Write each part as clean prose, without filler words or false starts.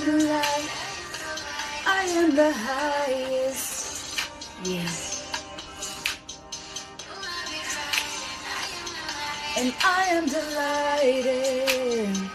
the light. I am the highest. Yeah. And I am delighted.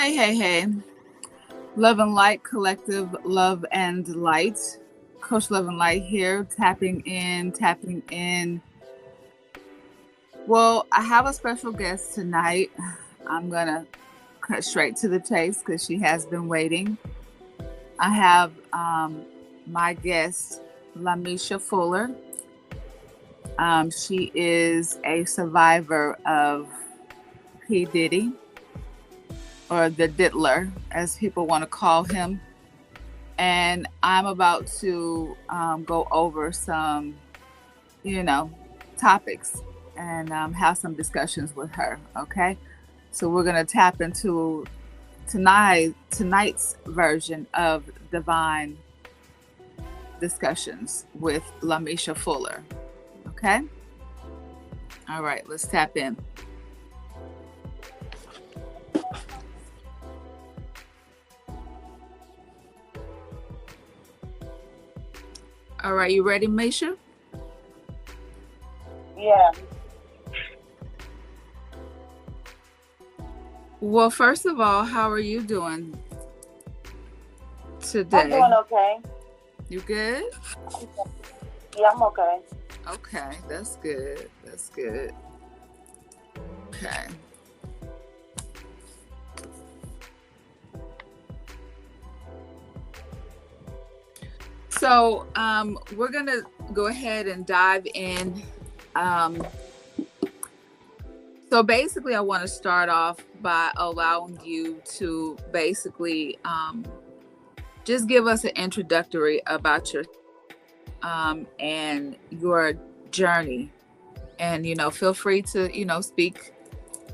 Hey, hey, hey. Love and Light Collective, Love and Light. Coach Love and Light here, tapping in, tapping in. Well, I have a special guest tonight. I'm going to cut straight to the chase because she has been waiting I have my guest, Lamesha Fuller. She is a survivor of P. Diddy, or the Diddler, as people want to call him. And I'm about to go over some, you know, topics and have some discussions with her. Okay. So we're going to tap into tonight's version of Divine Discussions with Lamesha Fuller. Okay. All right. Let's tap in. All right. You ready, Misha? Yeah. Well, first of all, how are you doing I'm today? doing okay. You good? Yeah, I'm okay. Okay, that's good. That's good. Okay. So, we're gonna go ahead and dive in. Um, so basically, I want to start off by allowing you to basically just give us an introductory about your and your journey, and feel free to speak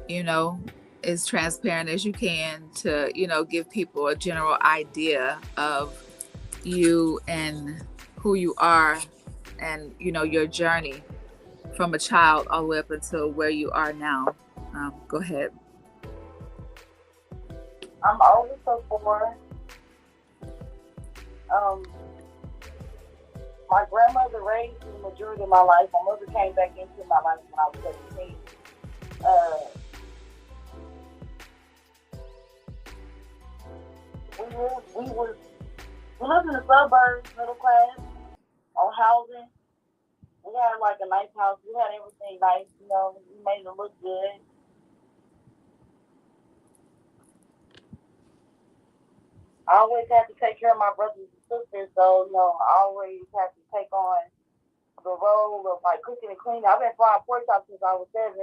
you know, as transparent as you can to, give people a general idea of you and who you are and, your journey from a child all the way up until where you are now. Go ahead. I'm oldest of four. Um, my grandmother raised me the majority of my life. My mother came back into my life when I was 17. Uh, we lived, we was, we lived in the suburbs, middle class, on housing. We had like a nice house. We had everything nice, we made it look good. I always had to take care of my brothers and sisters, so, I always had to take on the role of like cooking and cleaning. I've been frying pork chops since I was 7.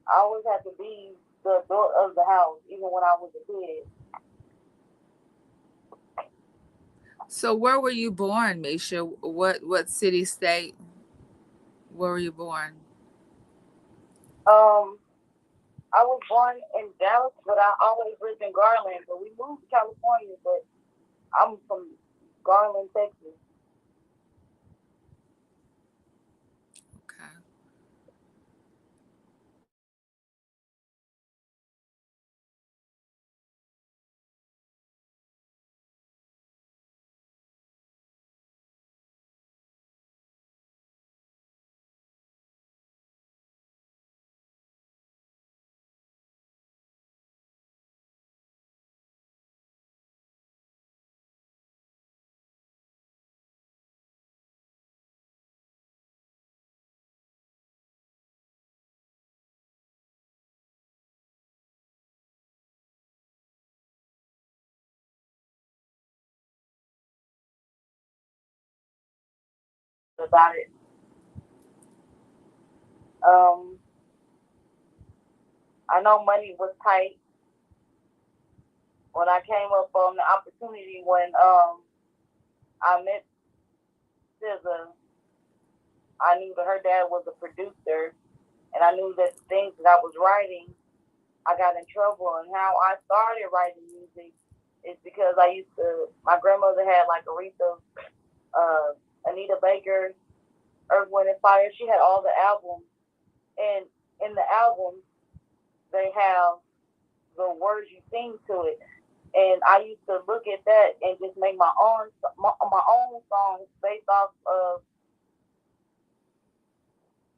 I always had to be the adult of the house, even when I was a kid. So where were you born, Misha? What city, state? Where were you born? Um, I was born in Dallas, but I always lived in Garland. But we moved to California, but I'm from Garland, Texas. Okay. About it. Um, I know money was tight when I came up on the opportunity when I met SZA. I knew that her dad was a producer, and I knew that the things that I was writing, I got in trouble. And how I started writing music is because my grandmother had like Aretha, Anita Baker, Earth, Wind, and Fire. She had all the albums, and in the albums, they have the words you sing to it. And I used to look at that and just make my own songs based off of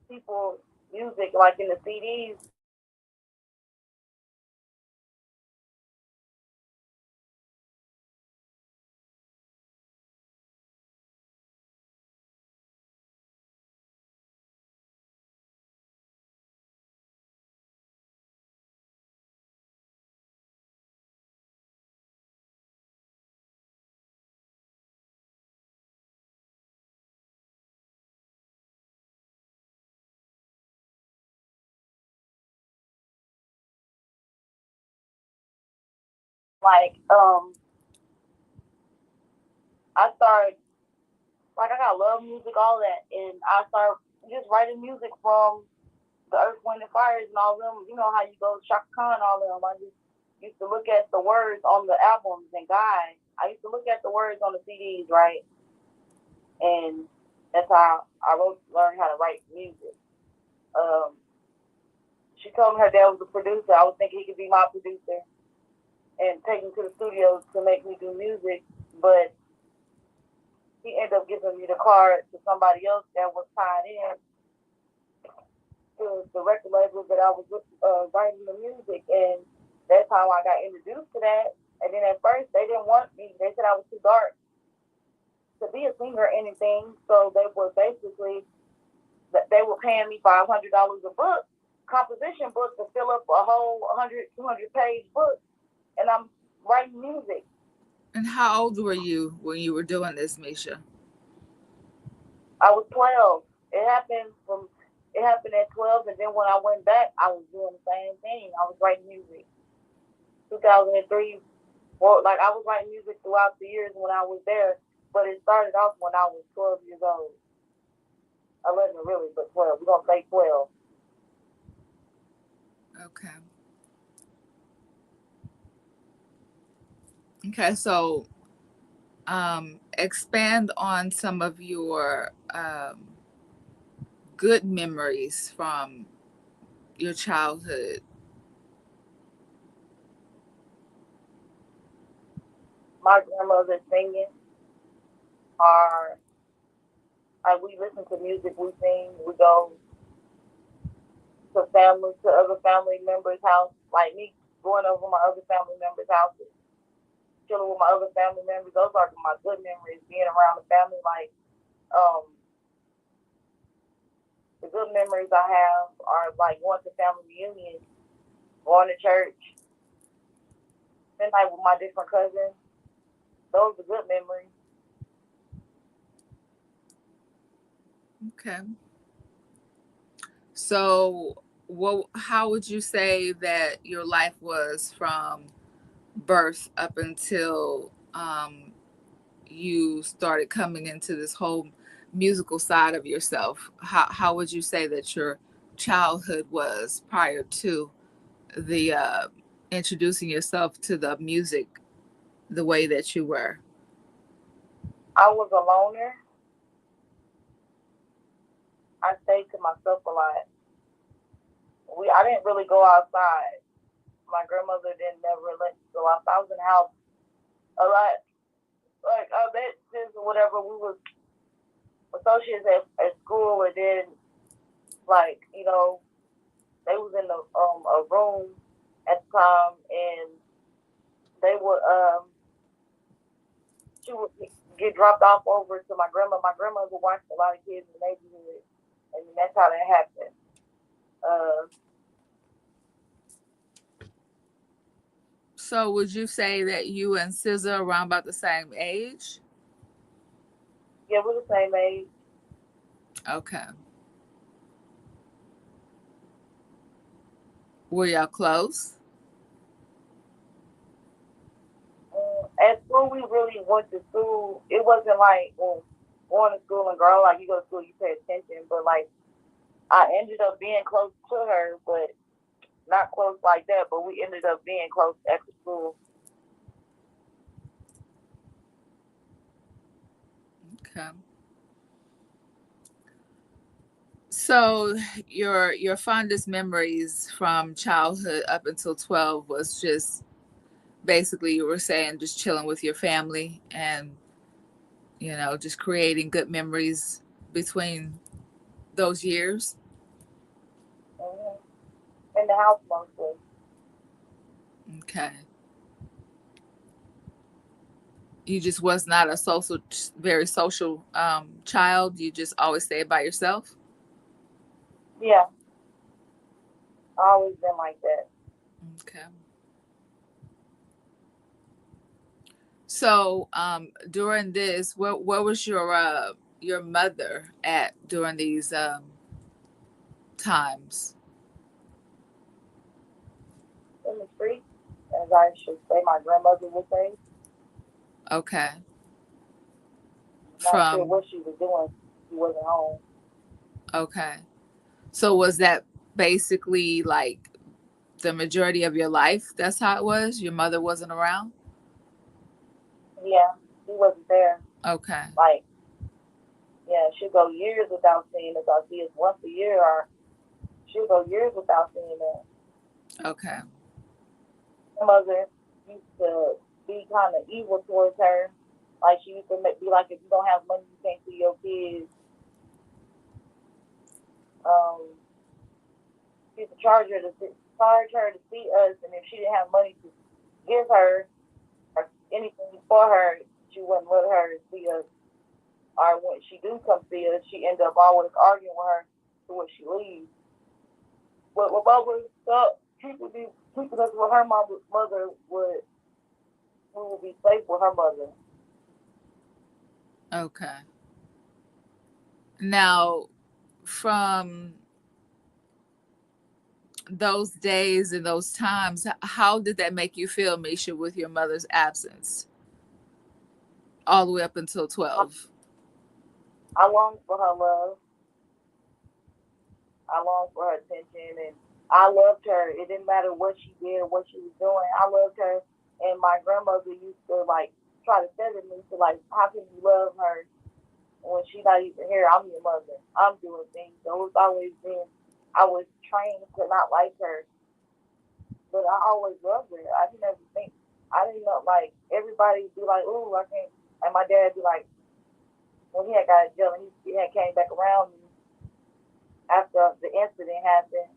people music, like in the CDs. Like, I started, like, I got love music, all that, and I started just writing music from the Earth, Wind, and Fires and all them. You know how you go Shaka Khan, all them. I just used to look at the words on the albums and guys. I used to look at the words on the CDs, right? And that's how I learned how to write music. Um, she told me her dad was a producer. I was thinking he could be my producer and take me to the studio to make me do music, but he ended up giving me the card to somebody else that was tied in to the record label that I was writing the music, and that's how I got introduced to that. And then at first they didn't want me; they said I was too dark to be a singer or anything. So they were basically they were paying me $500 a book, composition book, to fill up a whole 100, 200 page book, and I'm writing music. And how old were you when you were doing this, Misha? I was 12. It happened at 12, and then when I went back, I was doing the same thing. I was writing music. 2003, well, like I was writing music throughout the years when I was there, but it started off when I was 12 years old. 11 really, but 12. We're gonna say 12. Okay. Okay, so expand on some of your good memories from your childhood. My grandmother singing, or we listen to music, we sing, we go to other family members' house, like me going over my other family members' houses, chilling with my other family members. Those are my good memories, being around the family. Like, um, the good memories I have are like going to family reunions, going to church, spend night with my different cousins. Those are good memories. Okay. So, how would you say that your life was from birth up until you started coming into this whole musical side of yourself? How would you say that your childhood was prior to the introducing yourself to the music the way that you were? I was a loner. I stayed to myself a lot. I didn't really go outside. My grandmother didn't never let me go outside. I was in the house a lot. Like, I bet since whatever we was associates at school, and then, like, they was in a room at the time, and they would she would get dropped off over to my grandma. My grandmother watched a lot of kids in the neighborhood, and that's how that happened. Uh, So, would you say that you and SZA around about the same age? yeah, we're the same age. Okay. Were y'all close? At school, we really went to school. It wasn't like, well, going to school and girl, like you go to school, you pay attention. But like, I ended up being close to her, but not close like that. But we ended up being close after school. Okay. So your fondest memories from childhood up until 12 was just basically, you were saying, just chilling with your family and just creating good memories between those years. Hmm. In the house mostly. Okay. You just was not a social, very social child. You just always stayed by yourself. Yeah, I always been like that. Okay. So during this, where was your mother at during these times? In the street, as I should say, my grandmother would say. Okay. I'm not sure From what she was doing. She wasn't home. okay. So was that basically like the majority of your life? That's how it was? Your mother wasn't around? Yeah, she wasn't there. Okay. Like, yeah, she'll go years without seeing us. I'll see us once a year, or she'll go years without seeing us. Okay. My mother used to be kind of evil towards her. Like, she used to be like, if you don't have money, you can't see your kids. Um, she used to charge her to see us, and if she didn't have money to give her or anything for her, she wouldn't let her see us. Or when she do come see us, she end up always arguing with her to when she leaves. But my mother thought she would be keeping us with her mother would we would be safe with her mother. Okay. Now, from those days and those times, how did that make you feel, Misha, with your mother's absence all the way up until I, 12? I longed for her love. I longed for her attention, and I loved her. It didn't matter what she did or what she was doing. I loved her, and my grandmother used to like try to say to me, to like, how can you love her when she's not even here? I'm your mother. I'm doing things. So it's always been. I was trained to not like her, but I always loved her. I didn't ever think. I didn't know like everybody be like, ooh, I can't. And my dad be like, when he had got in jail, and he had came back around me after the incident happened.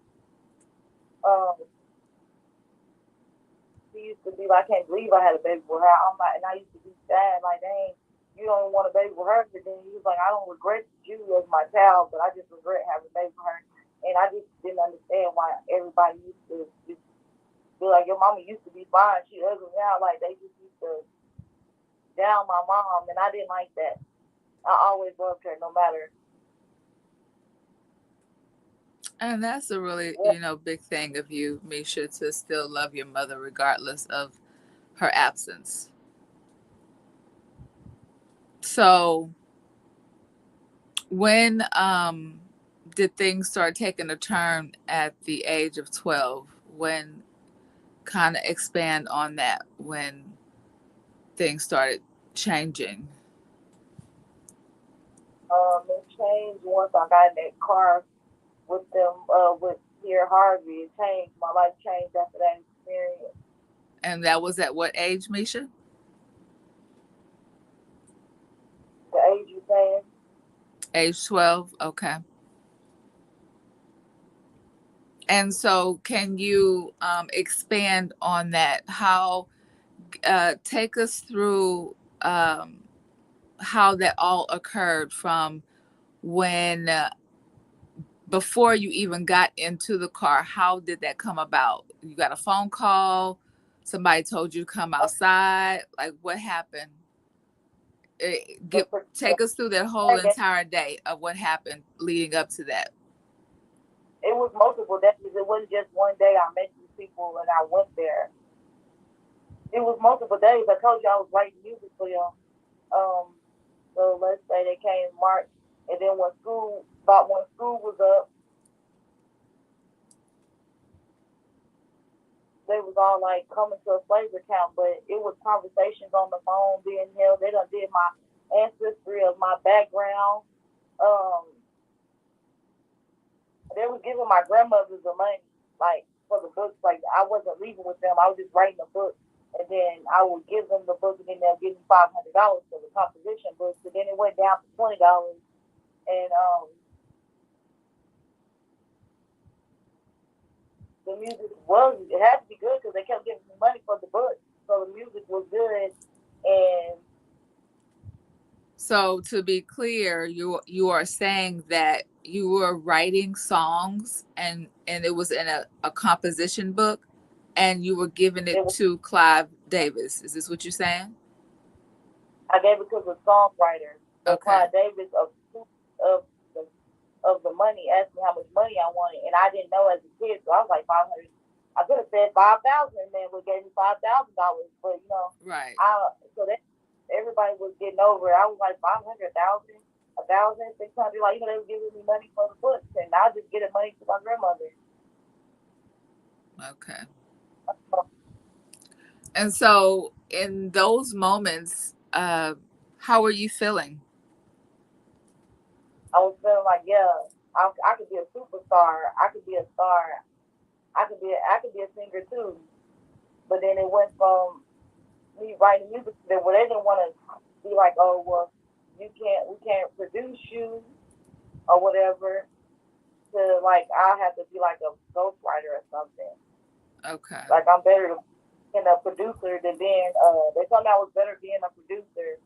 Um, he used to be like, I can't believe I had a baby with her. I'm like, and I used to be sad, like, dang, you don't want a baby with her. But then he was like, I don't regret you as my child, but I just regret having a baby with her. And I just didn't understand why everybody used to just be like, your mama used to be fine. She ugly now. Like, they just used to down my mom, and I didn't like that. I always loved her, no matter And that's a really, what. big thing of you, Misha, to still love your mother regardless of her absence. So, when did things start taking a turn at the age of 12? When kind of expand on that when things started changing? It changed once I got in that car with them, with Pierre Harvey. It changed. My life changed after that experience. And that was at what age, Misha? The age you saying? Age 12? Okay. And so, can you expand on that? How, take us through how that all occurred from when, before you even got into the car. How did that come about? You got a phone call? Somebody told you to come outside? Like, what happened? The, the, Take us through that whole entire day of what happened leading up to that. it was multiple days. It wasn't just one day I met these people and I went there. It was multiple days. I told you I was writing music for them. Um, so let's say they came in March, and then when school was up, they was all like coming to a flavor camp, but it was conversations on the phone being held. They done did my ancestry of my background. Um, they was giving my grandmothers the money, like for the books. Like I wasn't leaving with them. I was just writing the book, and then I would give them the book, and then they'll give me $500 for the composition books. And then it went down to $20, and the music was it had to be good because they kept giving me money for the book, so the music was good, and So to be clear, you are saying that you were writing songs and it was in a composition book and you were giving it it was to Clive Davis. Is this what you're saying? I gave it to the songwriter, but Okay. Clive Davis of the of the money asked me how much money I wanted, and I didn't know as a kid, so I was like 500. I could have said 5,000, and then would gave me $5,000. But Right. so that everybody was getting over it. I was like 500,000, 1,600. Like they were giving me money for the books, and I just getting money to my grandmother. Okay. And so in those moments, how were you feeling? I was feeling like, yeah, I could be a superstar. I could be a star. I could be a singer too. But then it went from me writing music to them where they didn't want to be like, oh well, we can't produce you or whatever. To like, I have to be like a ghostwriter or something. Okay. Like I'm better than a producer than being. They told me I was better being a producer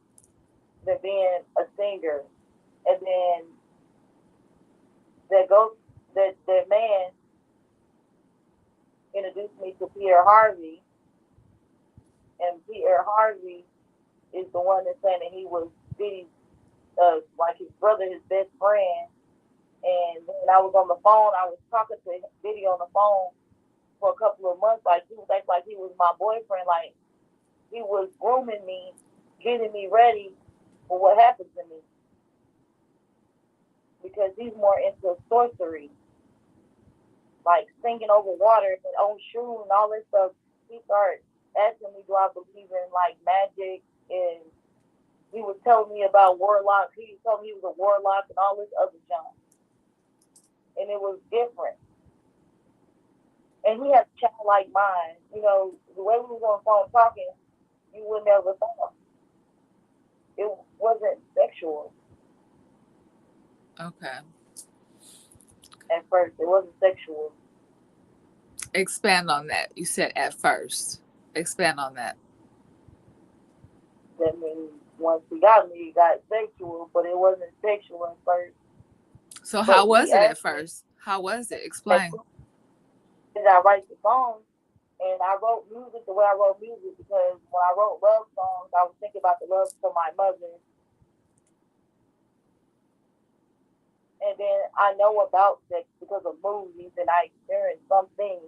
than being a singer. And then that ghost, that man introduced me to Pierre Harvey, and Pierre Harvey is the one that's saying that he was Diddy's, like his brother, his best friend. And when I was on the phone, I was talking to Diddy on the phone for a couple of months. Like he was acting like he was my boyfriend. Like he was grooming me, getting me ready for what happened to me because he's more into sorcery, like singing over water and on shoes and all this stuff. He started asking me, do I believe in like magic? And he was telling me about warlocks. He told me he was a warlock and all this other junk. And it was different. And he had a childlike mind. The way we was on the phone talking, you would never thought. It wasn't sexual Okay. at first. It wasn't sexual. Expand on that. You said at first. Expand on that. That means once he got me, it got sexual, but it wasn't sexual at first. So how But was he it at asked me, first? How was it? Explain. did I write the songs? And I wrote music the way I wrote music because when I wrote love songs, I was thinking about the love for my mother. And then I know about sex because of movies and I experienced some things.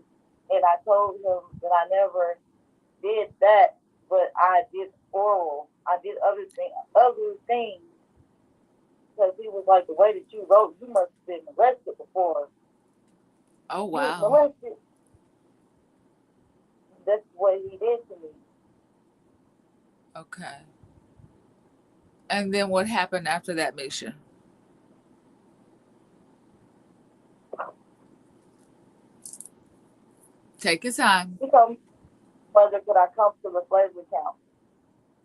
And I told him that I never did that, but I did oral. I did other things. Because he was like, the way that you wrote, you must have been molested before. Oh, You was wow. molested. That's what he did to me. Okay. And then what happened after that, Misha? Take your time. He told me, mother, could I come to the slavery camp?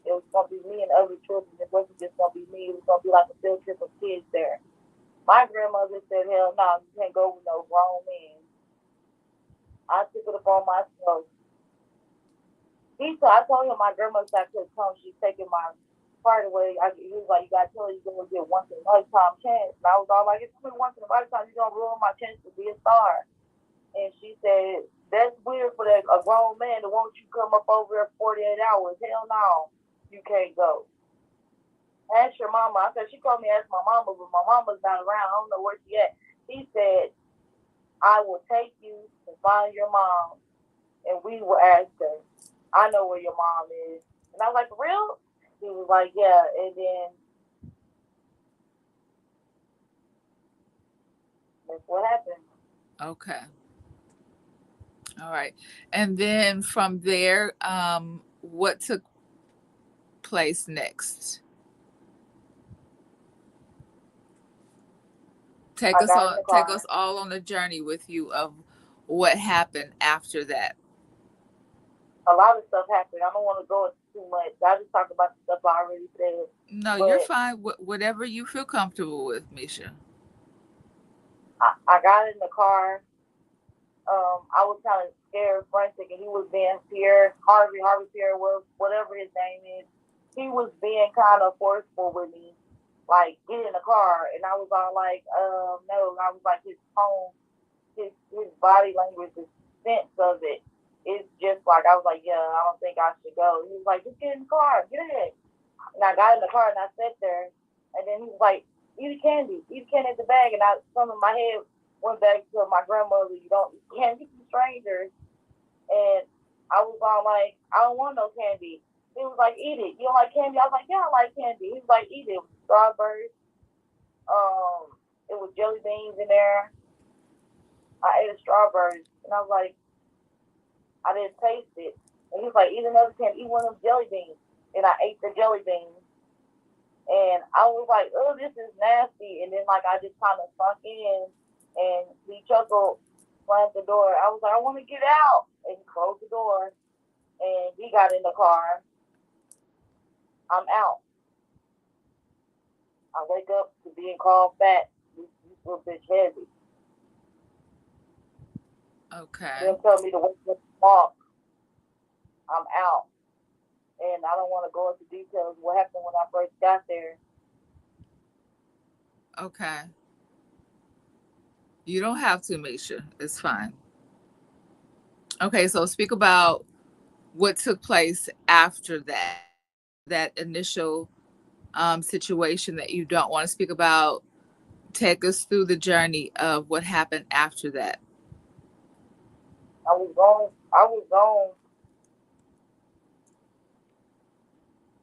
It was going to be me and other children. It wasn't just going to be me. It was going to be like a field trip of kids there. My grandmother said, hell no, you can't go with no grown men. I took it upon myself. I told him my grandmother said I could come. She's taking my part away. He was like, you got to tell her you're going to get once in a lifetime chance. And I was all like, it's only once in a lifetime. You're going to ruin my chance to be a star. And she said, that's weird for a grown man to want you to come up over there 48 hours. Hell no, you can't go. Ask your mama. I said, she called me, ask my mama, but my mama's not around. I don't know where she at. He said, I will take you to find your mom, and we will ask her. I know where your mom is. And I was like, real? He was like, yeah. And then that's what happened. Okay. All right. And then from there, what took place next? I got in the Take car. us all on a journey with you of what happened after that. A lot of stuff happened. I don't want to go into too much. I just talk about the stuff I already said. No, you're But fine. Whatever you feel comfortable with, Misha. I got in the car. I was kind of scared, frantic, and he was being Harvey Pierre was, whatever his name is. He was being kind of forceful with me, like, get in the car. And I was all like, no. I was like, his tone, his body language, the sense of it. It's just like, I was like, yeah, I don't think I should go. He was like, just get in the car, get in. And I got in the car and I sat there. And then he was like, eat the candy at the bag. And some of my head went back to my grandmother. You don't eat candy from strangers. And I was all like, I don't want no candy. He was like, eat it. You don't like candy? I was like, yeah, I like candy. He was like, eat it. It was strawberries. It was jelly beans in there. I ate a strawberries, and I was like, I didn't taste it. And he was like, eat another candy. Eat one of them jelly beans. And I ate the jelly beans. And I was like, oh, this is nasty. And then, like, I just kind of sunk in, and he chuckled, slammed the door. I was like, I want to get out. And he closed the door, and he got in the car. I'm out. I wake up to being called fat. This little bitch heavy. Okay. Then tell me to wake up and walk. I'm out. And I don't want to go into details what happened when I first got there. Okay. You don't have to, Misha. It's fine. Okay, so speak about what took place after that. That initial situation that you don't want to speak about. Take us through the journey of what happened after that. I was gone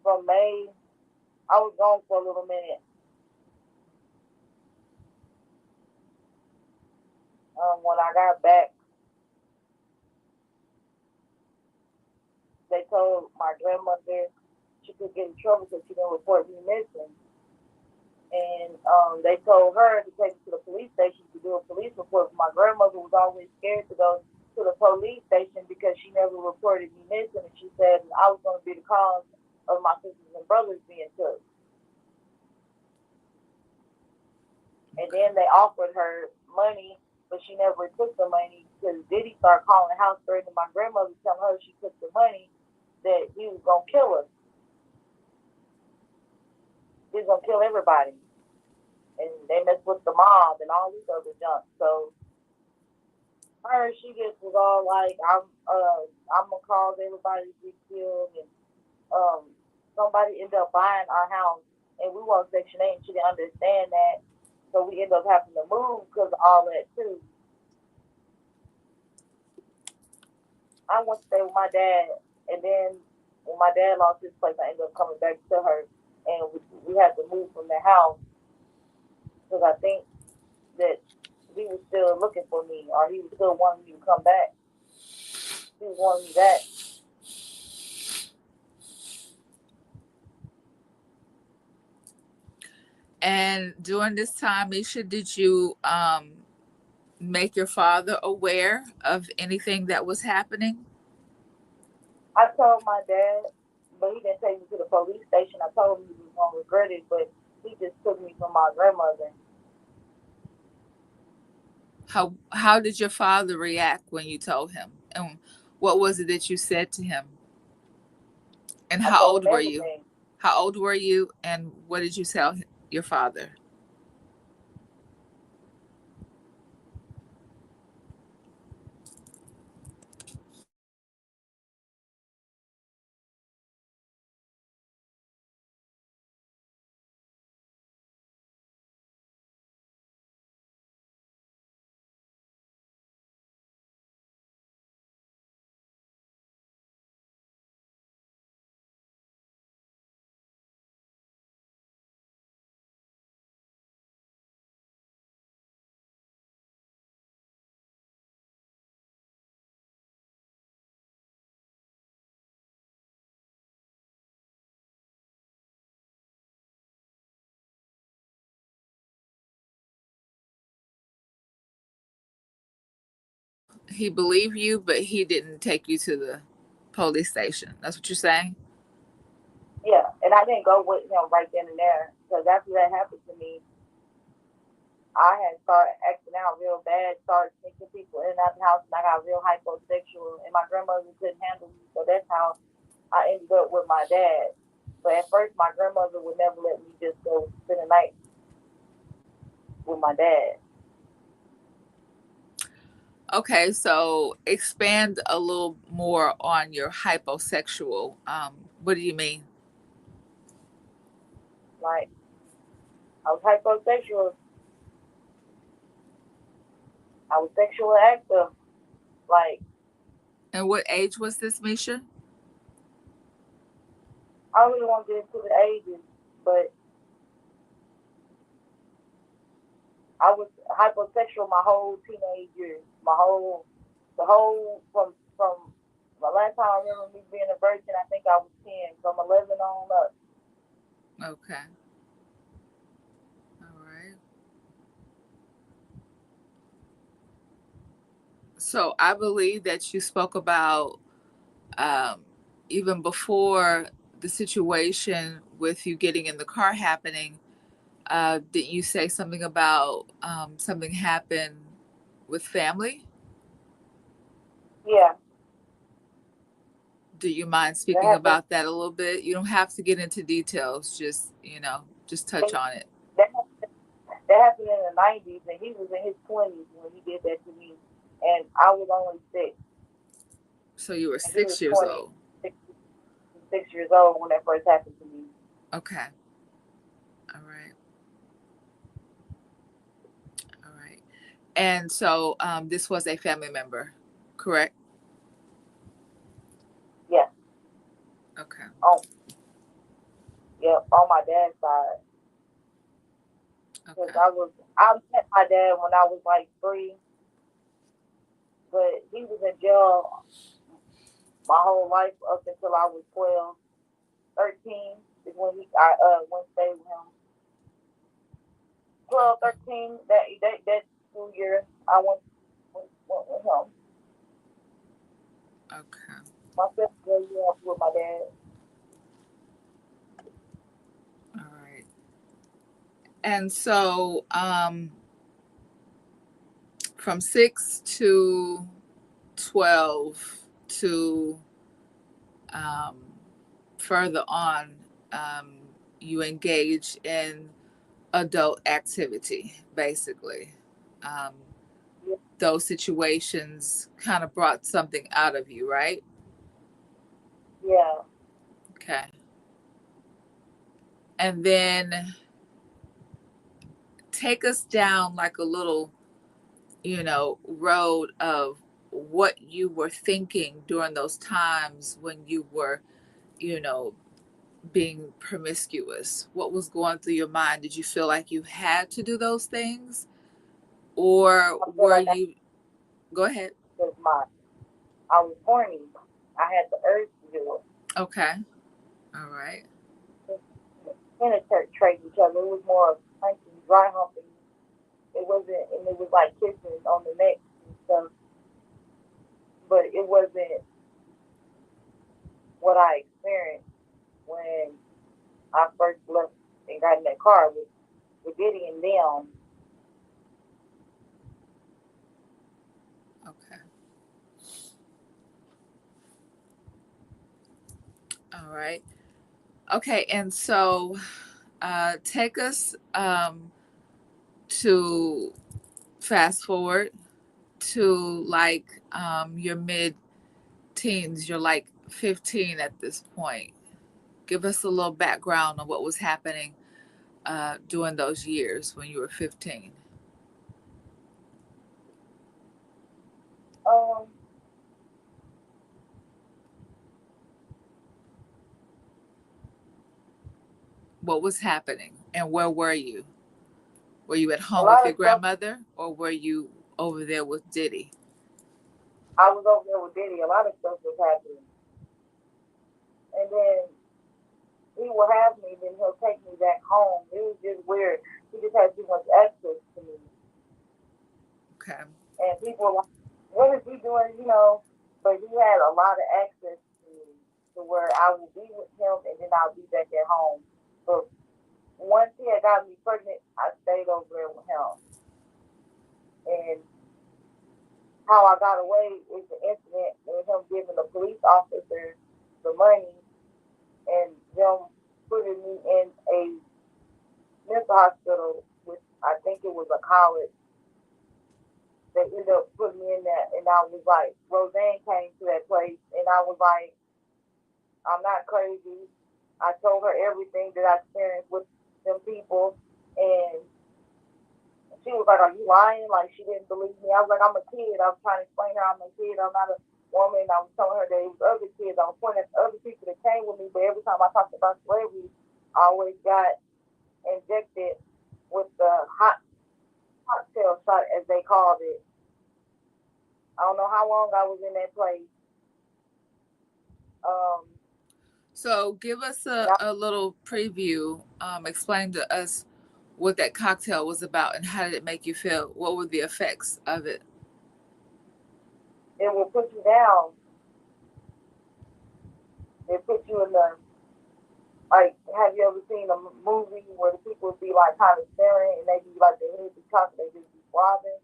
from May. I was gone for a little minute. When I got back, they told my grandmother she could get in trouble because she didn't report me missing. And they told her to take me to the police station to do a police report. My grandmother was always scared to go to the police station because she never reported me missing, and she said I was going to be the cause of my sisters and brothers being took. And then they offered her money, but she never took the money because Diddy started calling the house threatening my grandmother, telling her she took the money that he was going to kill us. He was going to kill everybody. And they messed with the mob and all this other junk. So her, she just was all like, I'm gonna cause everybody to get killed, and um, somebody ended up buying our house, and we were on Section 8, and she didn't understand that, so we ended up having to move because of all that too. I went to stay with my dad, and then when my dad lost his place, I ended up coming back to her, and we had to move from the house because I think that he was still looking for me, or he was still wanting me to come back. He was wanting me back. And during this time, Misha, did you make your father aware of anything that was happening? I told my dad, but he didn't take me to the police station. I told him he was gonna regret it, but he just took me from my grandmother. How did your father react when you told him? And what was it that you said to him? And I how told old him were you? everything. How old were you? And what did you tell your father? He believed you, but he didn't take you to the police station. That's what you're saying? Yeah, and I didn't go with him right then and there because after that happened to me, I had started acting out real bad, started sneaking people in and out of the house, and I got real hyposexual, and my grandmother couldn't handle me, so that's how I ended up with my dad. But at first, my grandmother would never let me just go spend the night with my dad. Okay, so expand a little more on your hyposexual. What do you mean? Like, I was hyposexual. I was sexually active. Like, And what age was this, Misha? I don't really want to get into the ages, but I was hypersexual my whole teenage years. The whole from the last time I remember me being a virgin, I think I was 10, from 11 on up. Okay. All right. So I believe that you spoke about um, even before the situation with you getting in the car happening. Did you say something about something happened with family? Yeah, Do you mind that speaking happened. about that a little bit? You don't have to get into details, just, just touch on it. That that happened in the 90s, and he was in his 20s when he did that to me, and I was only 6, So you were and he was 6 years 20, old. 6 years old when that first happened to me. Okay. All right. All right. And so this was a family member, correct? Yeah, Okay. on yeah on my dad's side, because Okay. I met my dad when I was like 3, but he was in jail my whole life up until I was 12, 13 is when I went stay with him. 12, Okay. 13, that 2 years I went with him. Okay. My sister was with my dad. All right. And so from 6 to 12 to um, further on, um, you engage in adult activity, basically. Um, Yeah, those situations kind of brought something out of you, right? yeah. Okay. And then take us down like a little, road of what you were thinking during those times when you were, you know, being promiscuous. What was going through your mind? Did you feel like you had to do those things? Or I feel were like you, go ahead. was I was horny. I had the urge to do Okay. All right. it. Penetrate each other. It was more of hunting, dry humping. It wasn't, and it was like kissing on the neck and stuff. But it wasn't what I experienced when I first left and got in that car with Diddy and them. Okay. All right. Okay. And so take us to fast forward to like your mid teens. You're like 15 at this point. Give us a little background on what was happening during those years when you were 15. Um, What was happening and where were you? Were you at a home with lot your of stuff. grandmother or were you over there with Diddy? I was over there with Diddy. A lot of stuff was happening, and then he would have me. Then he'll take me back home. It was just weird. He just had too much access to me, Okay. and people were like, "What is he doing?" You know. But he had a lot of access to me, to where I would be with him, and then I'll be back at home. But once he had got me pregnant, I stayed over there with him. And how I got away is the incident with him giving the police officer the money and them putting me in a mental hospital, which I think it was a college. They ended up putting me in that, and I was like, Roseanne came to that place, and I was like, I'm not crazy. I told her everything that I experienced with them people, and she was like, "Are you lying?" Like she didn't believe me. I was like, "I'm a kid." I was trying to explain to her I'm a kid. I'm not a woman. I was telling her that it was other kids. I was pointing at the other people that came with me, but every time I talked about slavery, I always got injected with the hot cocktail shot, as they called it. I don't know how long I was in that place. Um, So give us a little preview. Explain to us what that cocktail was about and how did it make you feel? What were the effects of it? it will put you down. It put you in the, like, have you ever seen a movie where the people would be like kind of staring and they be like their head be talking, they just be throbbing?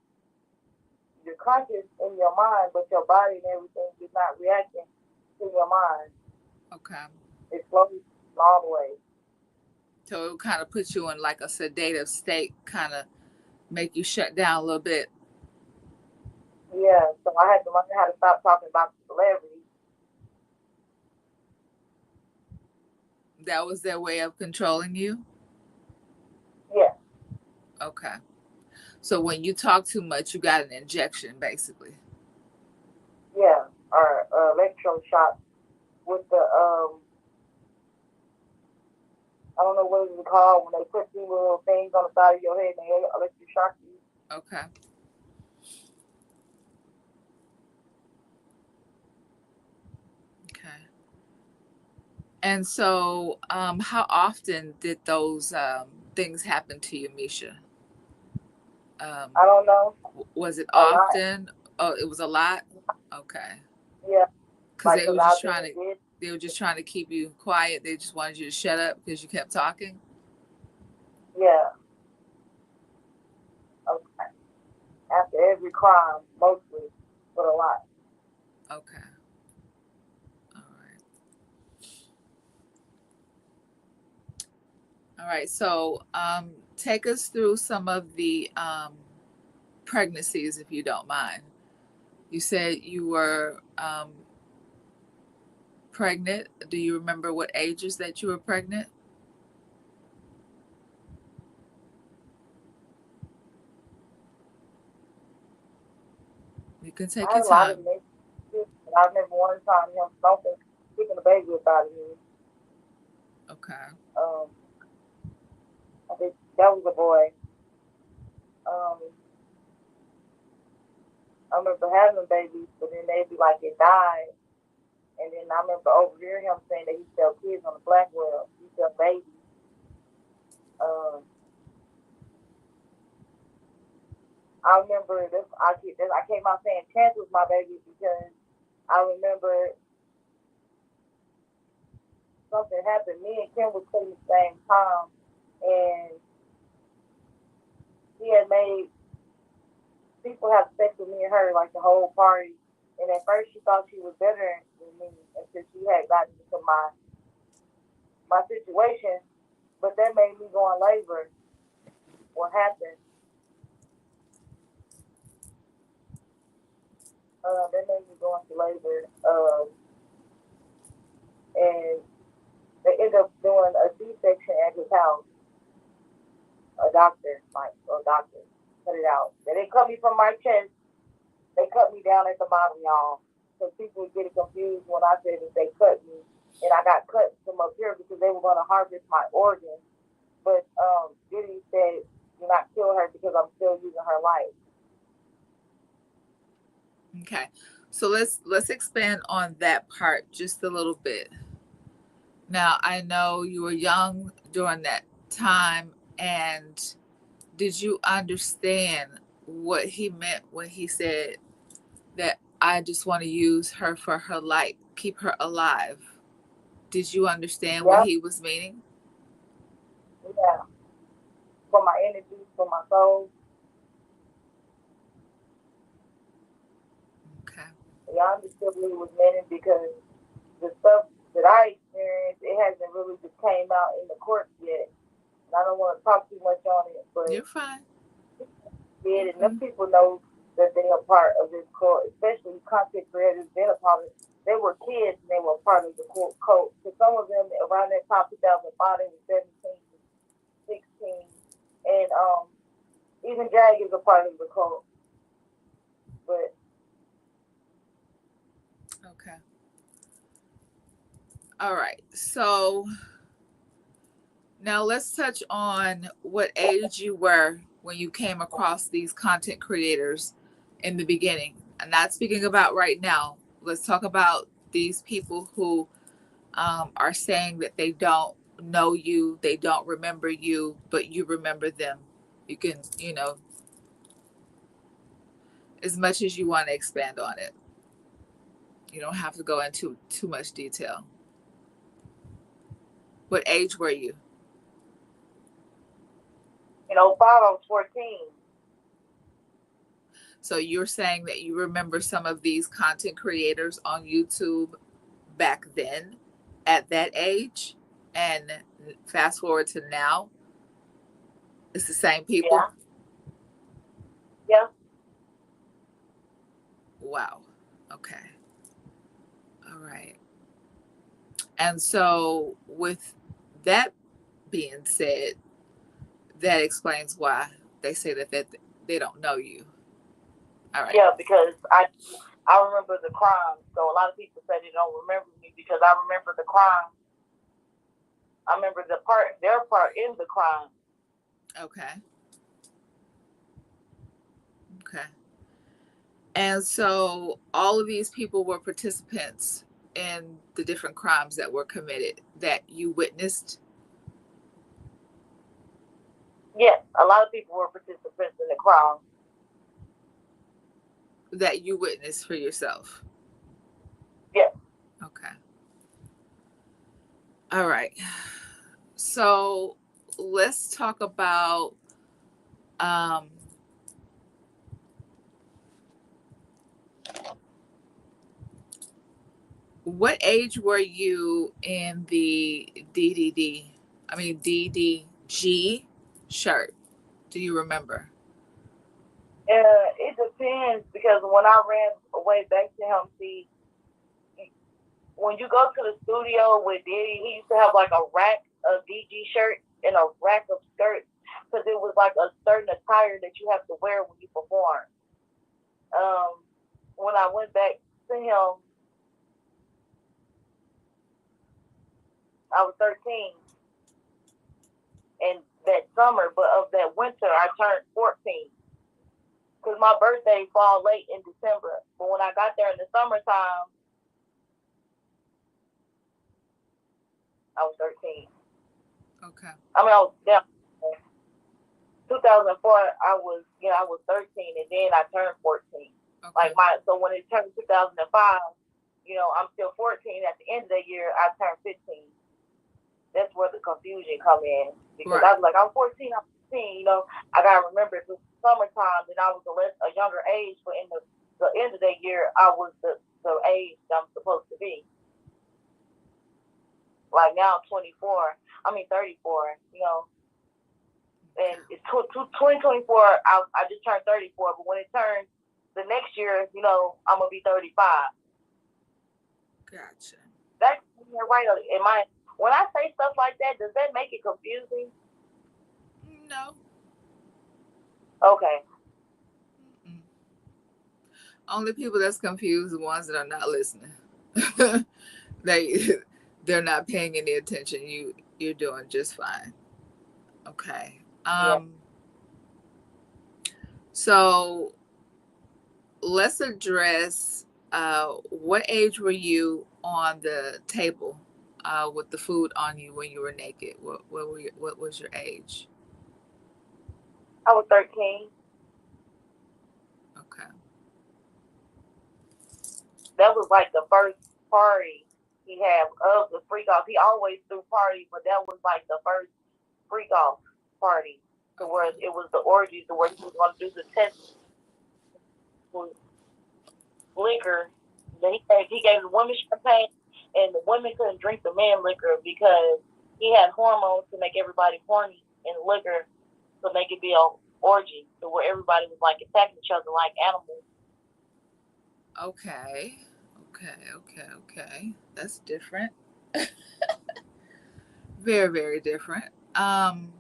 You're conscious in your mind, but your body and everything is not reacting to your mind. Okay. It slows you all the way. So it kind of puts you in like a sedative state, kind of make you shut down a little bit. Yeah, so I had to learn how to stop talking about the celebrities. That was their way of controlling you? Yeah, Okay. So when you talk too much, you got an injection, basically. yeah, or electroshock with the I don't know what it's called when they put these little things on the side of your head and they electroshock you. Okay. Okay. And so, how often did those things happen to you, Misha? Um, I don't know, was it a lot. often? Oh, it was a lot. Okay. Yeah, Because like 'cause I've been in bed. they were just trying to keep you quiet. They just wanted you to shut up because you kept talking. Yeah, okay. After every crime, mostly, but a lot. Okay. All right. All right. So, take us through some of the pregnancies, if you don't mind. You said you were pregnant. Do you remember what ages that you were pregnant? You can take I your had a lot of time. messages, but I remember one time him stomping, kicking the baby up out of me. Okay. Um, I think that was a boy. Um, I remember having babies, but then they'd be like, it died. And then I remember overhearing him saying that he sell kids on the black world. He sell babies. Um, I remember this. I came out saying Chance was my baby because I remember something happened. Me and Kim was putting the same time, and he had made people have sex with me and her like the whole party. And at first she thought she was better than me until she had gotten into my situation. But that made me go in labor. What happened? That made me go into labor. And they ended up doing a C-section at his house. A doctor, like a doctor, cut it out. They didn't cut me from my chest. They cut me down at the bottom, y'all. So people would get confused when I said that they cut me, and I got cut from up here because they were going to harvest my organs. But Diddy said, "Do not kill her because I'm still using her life." Okay. So let's expand on that part just a little bit. Now, I know you were young during that time, and did you understand what he meant when he said that I just want to use her for her light, keep her alive? Did you understand what Yeah, he was meaning? yeah. For my energy, for my soul. Okay. Yeah, I understood what he was meaning because the stuff that I experienced, it hasn't really just came out in the courts yet. And I don't want to talk too much on it, but You're fine. did, You're and them fine. people know that they are part of this cult, especially content creators. Been a part of. They were kids and they were part of the cult. So some of them around that time 2005, they were 17, 16, and even Jag is a part of the cult. But Okay. All right. So now let's touch on what age you were when you came across these content creators in the beginning. I'm not speaking about right now. Let's talk about these people who are saying that they don't know you, they don't remember you, but you remember them. You can, as much as you want to expand on it. You don't have to go into too much detail. What age were you? In '05, I was 14. So you're saying that you remember some of these content creators on YouTube back then at that age, and fast forward to now, it's the same people? Yeah. Yeah. Wow. Okay. All right. And so, with that being said, that explains why they say that they don't know you. All right. Yeah, because I remember the crime. So a lot of people say they don't remember me because I remember the crime. I remember their part in the crime. Okay. Okay. And so all of these people were participants in the different crimes that were committed that you witnessed? Yes, a lot of people were participants in the crime. That you witnessed for yourself? Yes. Okay. All right. So let's talk about um, what age were you in the DDD, I mean DDG shirt? Do you remember? It depends because when I ran away back to him, see, when you go to the studio with Diddy, he used to have like a rack of DG shirts and a rack of skirts because it was like a certain attire that you have to wear when you perform. Um, when I went back to him, I was 13, and that summer, but of that winter, I turned 14 because my birthday fall late in December. But when I got there in the summertime, I was 13. Okay. I mean, I was down. 2004, I was 13, and then I turned 14. Okay. So when it turned 2005, I'm still 14. At the end of the year, I turned 15. That's where the confusion come in because Right. I was like, I'm 14, I'm 15. I gotta remember it was summertime, and I was a younger age, but in the end of the year, I was the age that I'm supposed to be. Like now, I'm 24. I mean 34. And it's 2024. I just turned 34, but when it turns the next year, I'm gonna be 35. Gotcha. That's right. When I say stuff like that, does that make it confusing? No. Okay. Mm-mm. Only people that's confused are the ones that are not listening. they they're not paying any attention. You're doing just fine. Okay. Yeah. So let's address what age were you on the table with the food on you when you were naked? What was your age? I was 13. Okay. That was like the first party he had of the freak off. He always threw parties, but that was like the first freak off party to where Okay. it was the orgy to where he was going to do the test with liquor. He gave the women champagne, and the women couldn't drink the men liquor because he had hormones to make everybody horny, and liquor to make it be a orgy to where everybody was like attacking each other like animals. Okay. Okay. That's different. Very, very different. Um,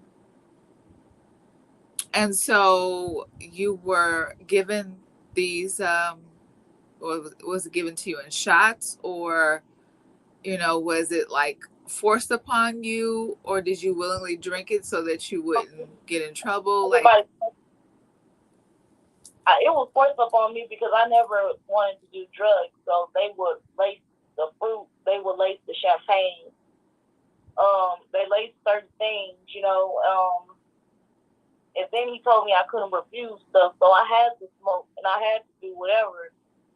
and so you were given these. or was it given to you in shots, or was it like forced upon you, or did you willingly drink it so that you wouldn't get in trouble? Like, Everybody, it was forced upon me because I never wanted to do drugs. So they would lace the fruit, they would lace the champagne. They laced certain things, and then he told me I couldn't refuse stuff, so I had to smoke and I had to do whatever.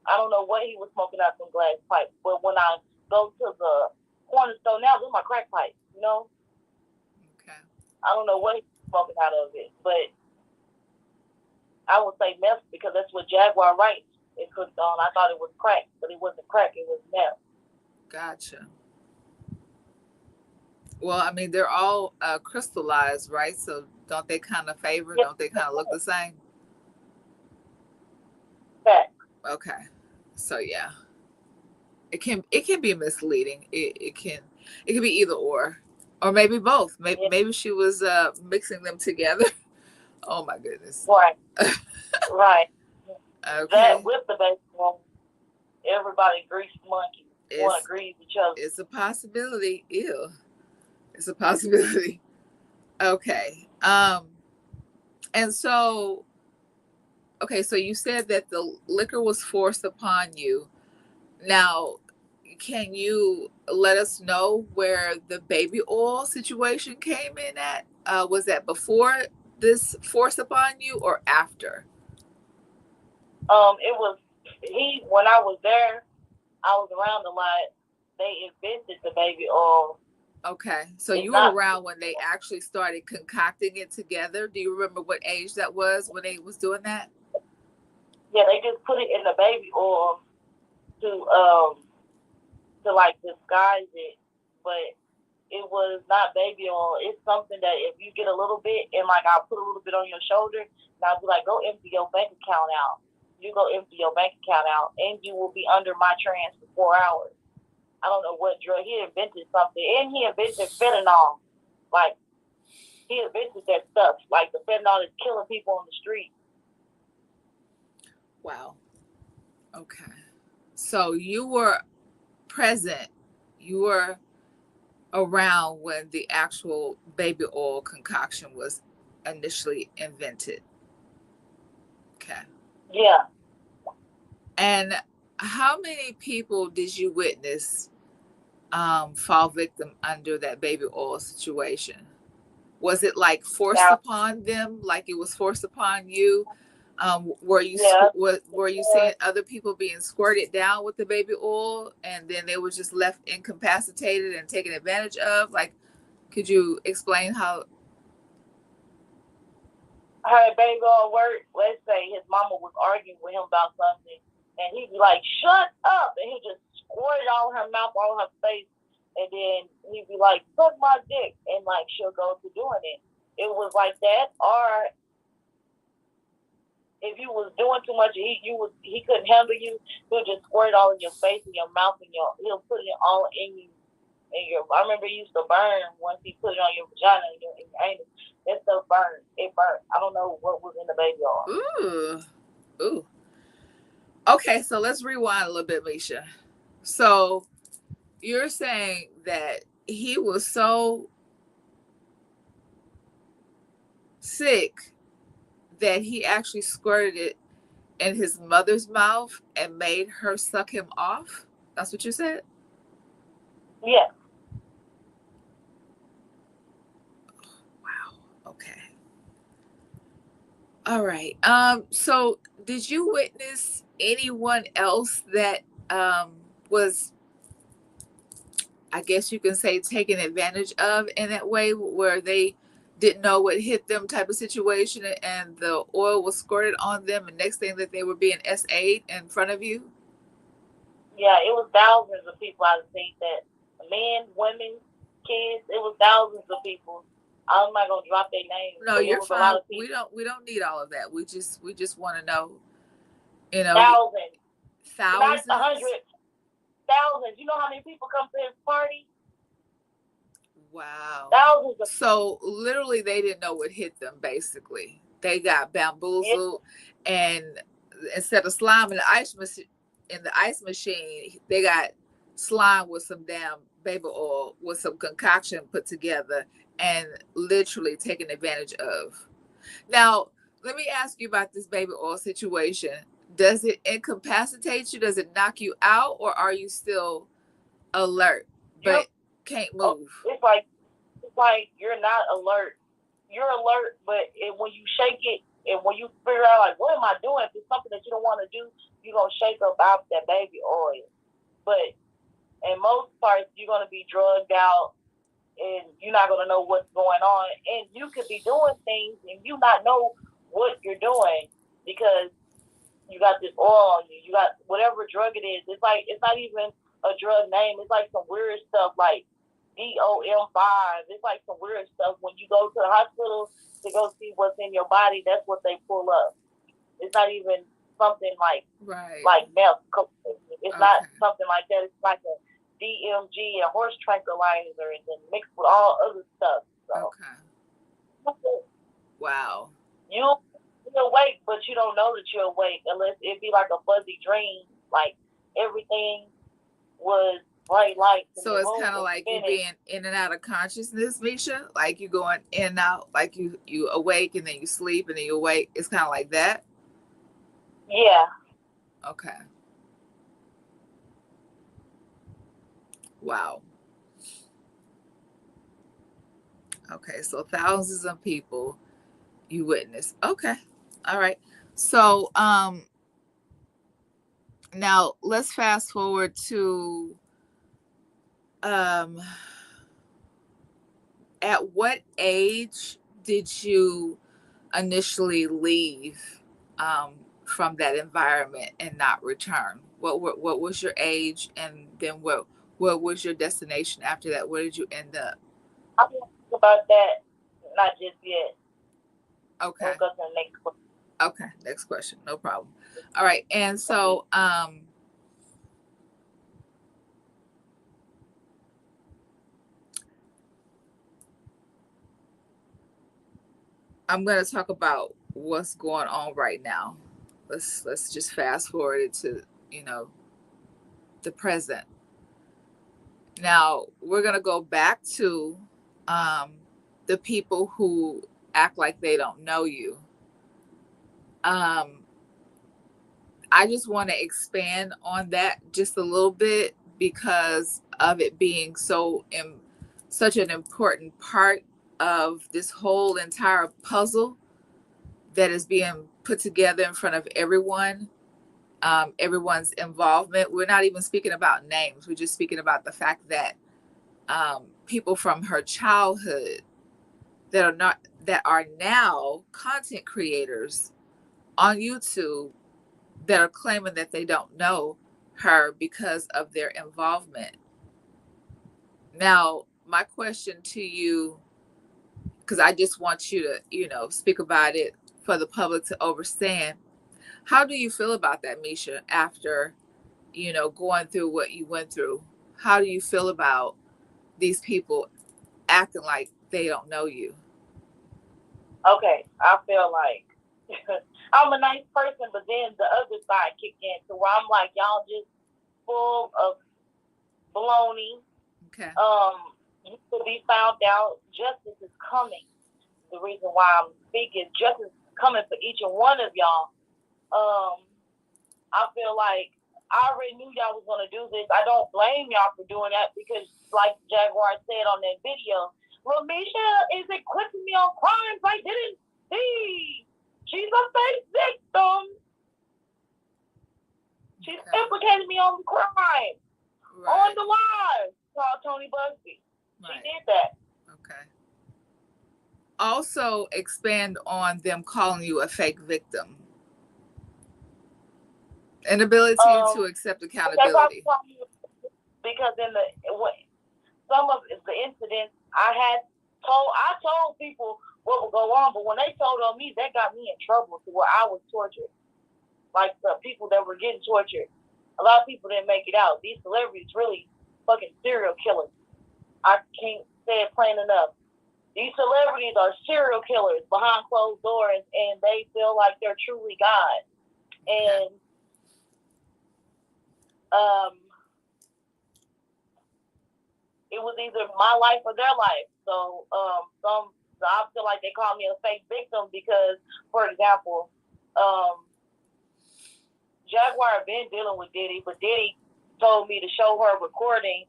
I don't know what he was smoking out some glass pipes, but when I go to the corner store now, this is my crack pipe, okay. I don't know what he was smoking out of it, but I would say meth because that's what Jaguar writes. It cooked on. I thought it was crack, but it wasn't crack. It was meth. Gotcha. Well, I mean, they're all crystallized, right? So don't they kind of favor? Yes, Don't they kind of look the same? fact. Okay. So yeah, it can be misleading. It can be either or maybe both. Maybe she was mixing them together. Oh my goodness. Right. Right. Okay. That with the baseball, everybody grease monkey. Want to grease each other. It's a possibility. Ew. It's a possibility. Okay. And so, okay, so you said that the liquor was forced upon you. Now, can you let us know where the baby oil situation came in at? Was that before this force upon you or after? It was when I was there, I was around a lot. They invented the baby oil. Okay, so you were around when they actually started concocting it together. Do you remember what age that was when they was doing that? Yeah, they just put it in the baby oil to like disguise it, but it was not baby oil. It's something that if you get a little bit and like I'll put a little bit on your shoulder and I'll be like, go empty your bank account out. You go empty your bank account out and you will be under my trance for 4 hours. I don't know what drug. He invented something, and he invented fentanyl. Like, he invented that stuff. Like, the fentanyl is killing people on the street. Wow. Okay. So you were present. You were around when the actual baby oil concoction was initially invented. Okay. Yeah. And how many people did you witness fall victim under that baby oil situation? Was it like forced upon them, like it was forced upon you? Were you seeing other people being squirted down with the baby oil and then they were just left incapacitated and taken advantage of? Like, could you explain how baby oil worked? Let's say his mama was arguing with him about something and he'd be like, shut up, and he just squirted all her mouth, all her face, and then he'd be like, suck my dick, and like she'll go to doing it. It was like that. Or if you was doing too much, he couldn't handle you. He'll just squirt all in your face and your mouth and he'll put it all in you. I remember it used to burn once he put it on your vagina and your anus. That stuff burned. It burned. I don't know what was in the baby oil. Ooh. Okay, so let's rewind a little bit, Lamesha. So you're saying that he was so sick that he actually squirted it in his mother's mouth and made her suck him off? That's what you said? Yeah. Wow. Okay. All right. So did you witness anyone else that was, I guess you can say, taken advantage of in that way, where they didn't know what hit them type of situation and the oil was squirted on them and next thing that they were being SA'd in front of you? Yeah, it was thousands of people I've seen that. Men, women, kids, it was thousands of people. I'm not gonna drop their names. No, you're fine. We don't need all of that. We just want to know, thousands, not 100, thousands. You know how many people come to his party? Wow. Thousands. So literally, they didn't know what hit them. Basically, they got bamboozled, and instead of slime in the ice machine, in the ice machine, they got slime with some damn baby oil with some concoction put together and literally taken advantage of. Now, let me ask you about this baby oil situation. Does it incapacitate you? Does it knock you out, or are you still alert but can't move? It's like you're not alert. You're alert, but when you shake it and when you figure out like, what am I doing? If it's something that you don't want to do, you're gonna shake up out that baby oil. But in most parts, you're gonna be drugged out, and you're not gonna know what's going on, and you could be doing things and you not know what you're doing because you got this oil on you. You got whatever drug it is. It's like it's not even a drug name. It's like some weird stuff like DOM5. It's like some weird stuff. When you go to the hospital to go see what's in your body, that's what they pull up. It's not even something like meth. It's not something like that. It's like a DMG, a horse tranquilizer, and then mixed with all other stuff. So. Okay. Wow. You're awake, but you don't know that you're awake unless it be like a fuzzy dream. Like everything was bright lights. So it's kind of like you being in and out of consciousness, Misha. Like you going in and out, like you awake and then you sleep and then you awake. It's kind of like that. Yeah. Okay. Wow. Okay, so thousands of people you witnessed. Okay. All right. So now let's fast forward to at what age did you initially leave from that environment and not return? What was your age, and then what was your destination after that? Where did you end up? I'm going to talk about that, not just yet. Okay. We'll go to the next question. Okay, next question. No problem. All right, and so I'm going to talk about what's going on right now. Let's just fast forward it to, the present. Now, we're going to go back to the people who act like they don't know you. I just want to expand on that just a little bit because of it being such an important part of this whole entire puzzle that is being put together in front of everyone, everyone's involvement. We're not even speaking about names. We're just speaking about the fact that people from her childhood that are now content creators on YouTube that are claiming that they don't know her because of their involvement. Now, my question to you, because I just want you to, speak about it for the public to understand. How do you feel about that, Misha, after, going through what you went through? How do you feel about these people acting like they don't know you? Okay, I feel like I'm a nice person, but then the other side kicked in to where I'm like, y'all just full of baloney. Okay. You will be found out. Justice is coming. The reason why I'm speaking, justice is coming for each and one of y'all. I feel like I already knew y'all was gonna do this. I don't blame y'all for doing that because, like Jaguar said on that video, Lamesha is equipping me on crimes I didn't see. She's a fake victim. She's implicating me on the crime. On the live. Called Tony Busby. She did that. Okay. Also expand on them calling you a fake victim. Inability to accept accountability. Because some of the incidents I told people what would go on, but when they told on me, that got me in trouble to where I was tortured. Like the people that were getting tortured, a lot of people didn't make it out. These celebrities really fucking serial killers. I can't say it plain enough. These celebrities are serial killers behind closed doors, and they feel like they're truly God. And um, it was either my life or their life. So I feel like they call me a fake victim because, for example, Jaguar been dealing with Diddy, but Diddy told me to show her recording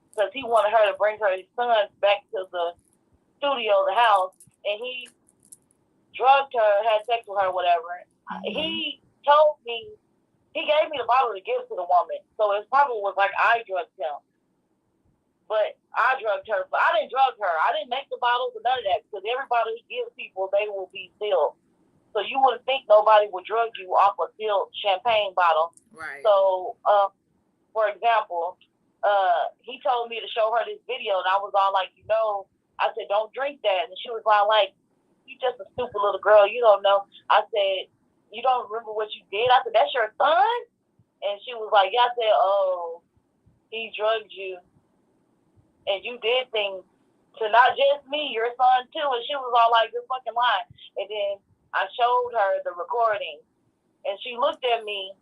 because he wanted her to bring his sons back to the studio, the house, and he drugged her, had sex with her, whatever. Mm-hmm. He told me, he gave me the bottle to give to the woman, so it probably was like I drugged him. But I drugged her, but I didn't drug her. I didn't make the bottles or none of that because every bottle he gives people, they will be sealed. So you wouldn't think nobody would drug you off a sealed champagne bottle. Right. So, for example, he told me to show her this video, and I was all like, I said, don't drink that. And she was all like, you just a stupid little girl. You don't know. I said, you don't remember what you did? I said, that's your son? And she was like, yeah. I said, oh, he drugged you. And you did things to not just me, your son too. And she was all like, you're fucking lying. And then I showed her the recording, and she looked at me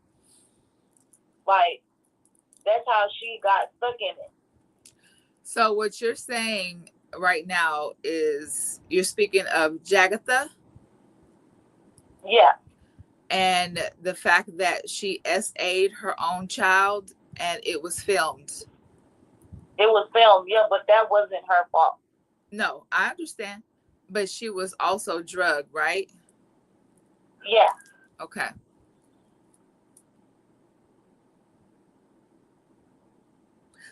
like that's how she got stuck in it. So what you're saying right now is you're speaking of Jagatha? Yeah. And the fact that she SA'd her own child and it was filmed. It was filmed, yeah, but that wasn't her fault. No, I understand. But she was also drugged, right? Yeah. Okay.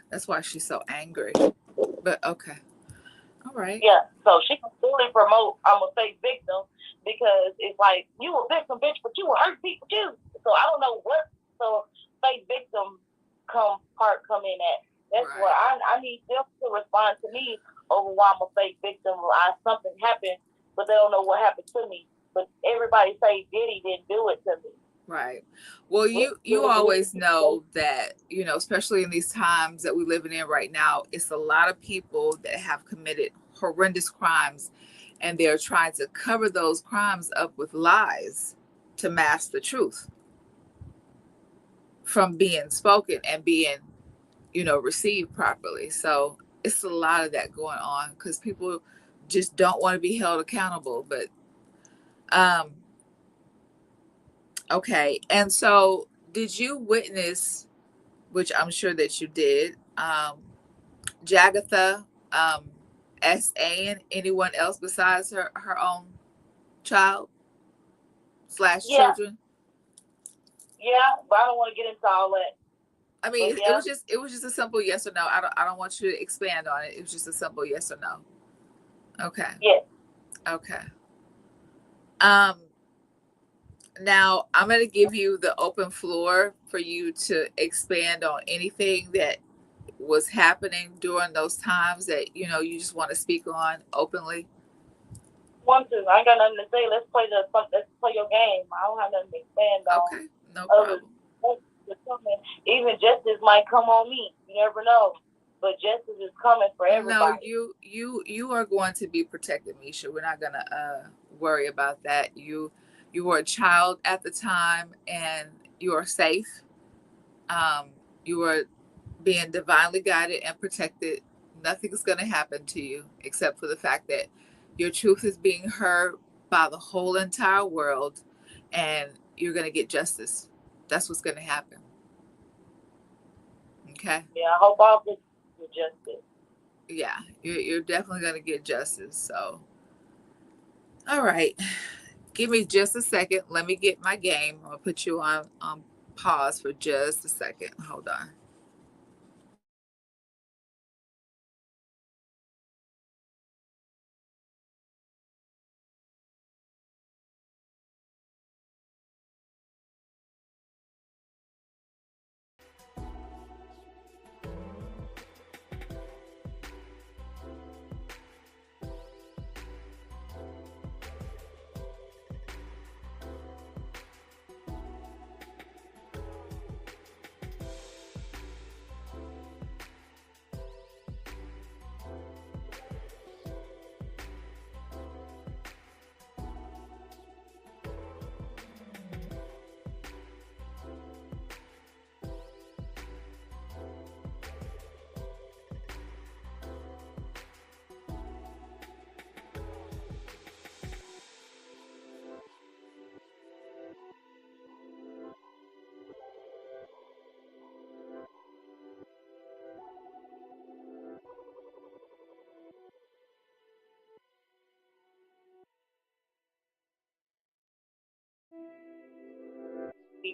That's why she's so angry. But okay. All right. Yeah. So she can fully promote I'm a fake victim because it's like you a victim, bitch, but you will hurt people too. So I don't know what so fake victim come in at. That's right. Where I need them to respond to me over why I'm a fake victim. Something happened, but they don't know what happened to me. But everybody say Diddy didn't do it to me. Right. Well, you always know that, especially in these times that we're living in right now, it's a lot of people that have committed horrendous crimes, and they're trying to cover those crimes up with lies to mask the truth from being spoken and being, received properly. So it's a lot of that going on because people just don't want to be held accountable. But, okay. And so did you witness, which I'm sure that you did, Jagatha S.A. anyone else besides her own child / children? Yeah, but I don't want to get into all that. I mean, it was just a simple yes or no. I don't want you to expand on it. It was just a simple yes or no. Okay. Yeah. Okay. Now I'm going to give you the open floor for you to expand on anything that was happening during those times that you just want to speak on openly. I ain't got nothing to say. Let's play your game. I don't have nothing to expand on. Okay, no problem. Even justice might come on me. You never know. But justice is coming for everybody. No, you are going to be protected, Misha. We're not gonna worry about that. You were a child at the time, and you are safe. You are being divinely guided and protected. Nothing's gonna happen to you except for the fact that your truth is being heard by the whole entire world, and you're gonna get justice. That's what's gonna happen. Okay. Yeah, I hope I'll get justice. Yeah, you're definitely gonna get justice. So, all right, give me just a second. Let me get my game. I'll put you on pause for just a second. Hold on.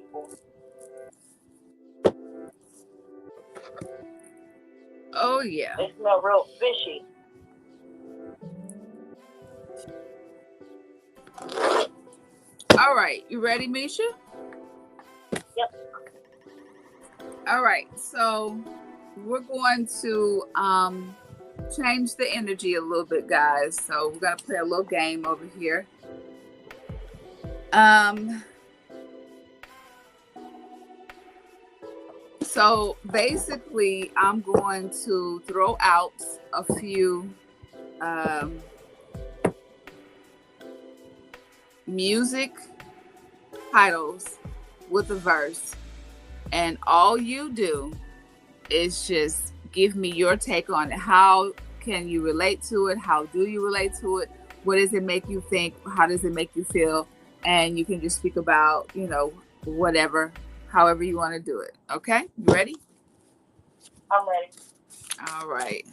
people. Oh yeah. They smell real fishy. All right, you ready, Misha? Yep. All right, so we're going to change the energy a little bit, guys. So we're gonna play a little game over here. Um, so basically, I'm going to throw out a few music titles with a verse, and all you do is just give me your take on it. How can you relate to it? How do you relate to it? What does it make you think? How does it make you feel? And you can just speak about, whatever, however you want to do it. Okay? You ready? I'm ready. All right.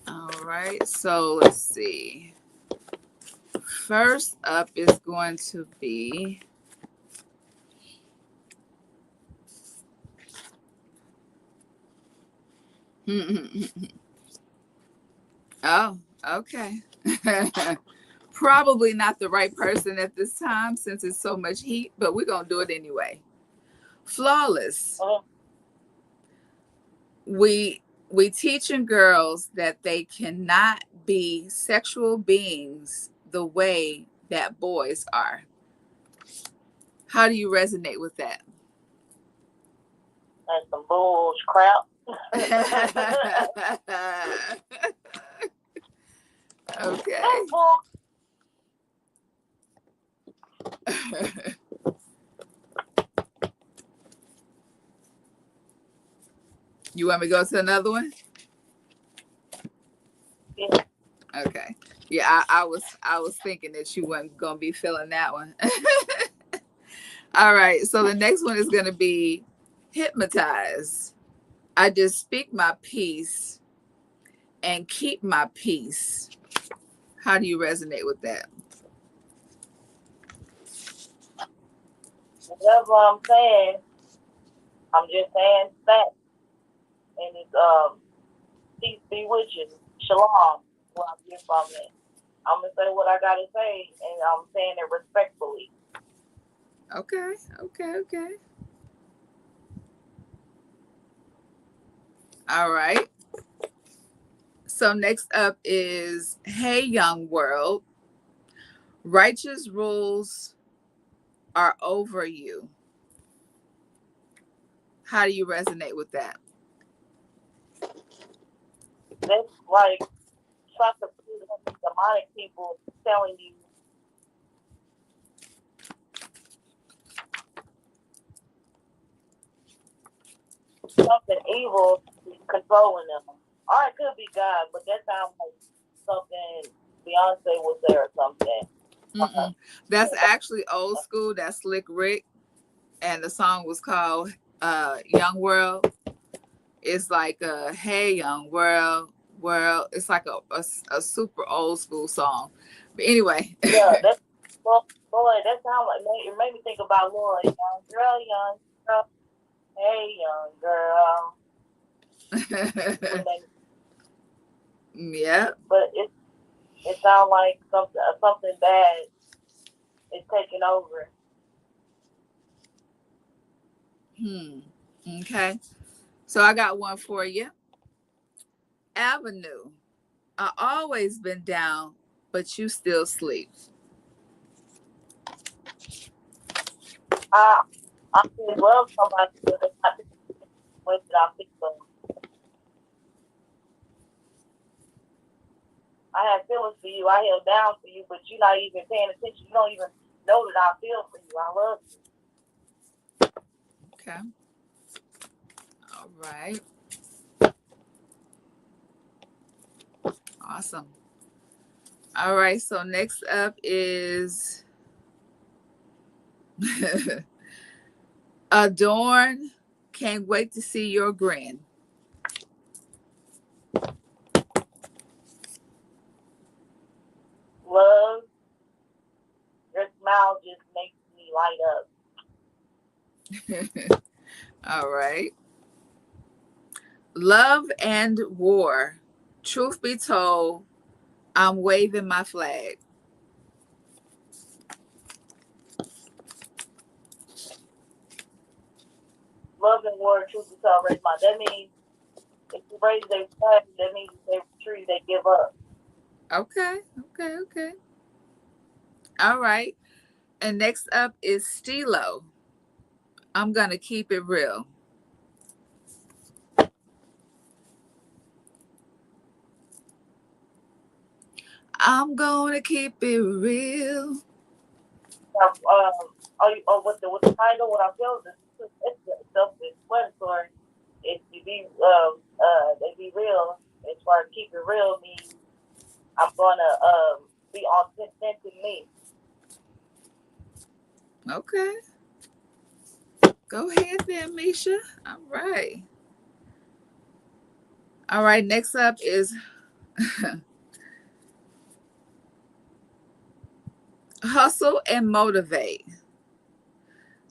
All right. So let's see. First up is going to be oh, okay. Probably not the right person at this time since it's so much heat, but we're going to do it anyway. Flawless. We teaching girls that they cannot be sexual beings the way that boys are. How do you resonate with that? That's some bull crap. Okay. You want me to go to another one? Yeah. Okay. Yeah, I was thinking that you weren't gonna be feeling that one. All right. So the next one is gonna be hypnotize. I just speak my peace and keep my peace. How do you resonate with that? That's what I'm saying. I'm just saying that. And it's peace be with you. Shalom. What I get from it. I'm gonna say what I gotta say, and I'm saying it respectfully. Okay. All right. So next up is Hey Young World. Righteous rules are over you. How do you resonate with that? That's like such a demonic people telling you something evil is controlling them. Or it could be God, but that sounds like something Beyonce was there or something. That's actually old school. That's Slick Rick, and the song was called Young World. It's like Hey Young World, World. It's like a super old school song. But anyway. Yeah, that's boy, that sounds like it made me think about Lord, young girl, hey young girl. Yeah. But it sounds like something bad is taking over. Okay. So I got one for you. Avenue. I always been down, but you still sleep. I really love somebody, but it's not the way that I think of. I have feelings for you. I held down for you, but you're not even paying attention. You don't even know that I feel for you. I love you. Okay. All right. Awesome. All right. So next up is Adorn. Can't wait to see your grin. Love, your smile smile just makes me light up. All right. Love and war. Truth be told, I'm waving my flag. Love and war, truth be told, raise my. That means if you raise their flag, that means if they retreat, they give up. Okay, okay, okay. All right. And next up is Stilo. I'm going to keep it real. I'm going to keep it real. With the title, what I feel is it's self-explanatory. If you be they be real. As far as keep it real means I'm gonna be authentic me. Okay. Go ahead then, Misha. All right. All right. Next up is hustle and motivate.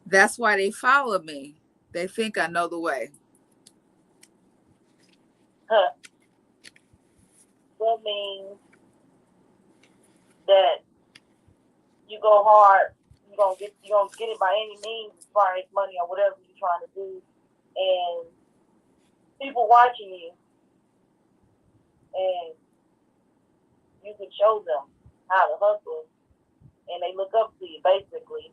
That's why they follow me. They think I know the way. Huh. That means that you go hard. You gonna get it by any means as far as money or whatever you're trying to do, and people watching you, and you can show them how to hustle, and they look up to you basically.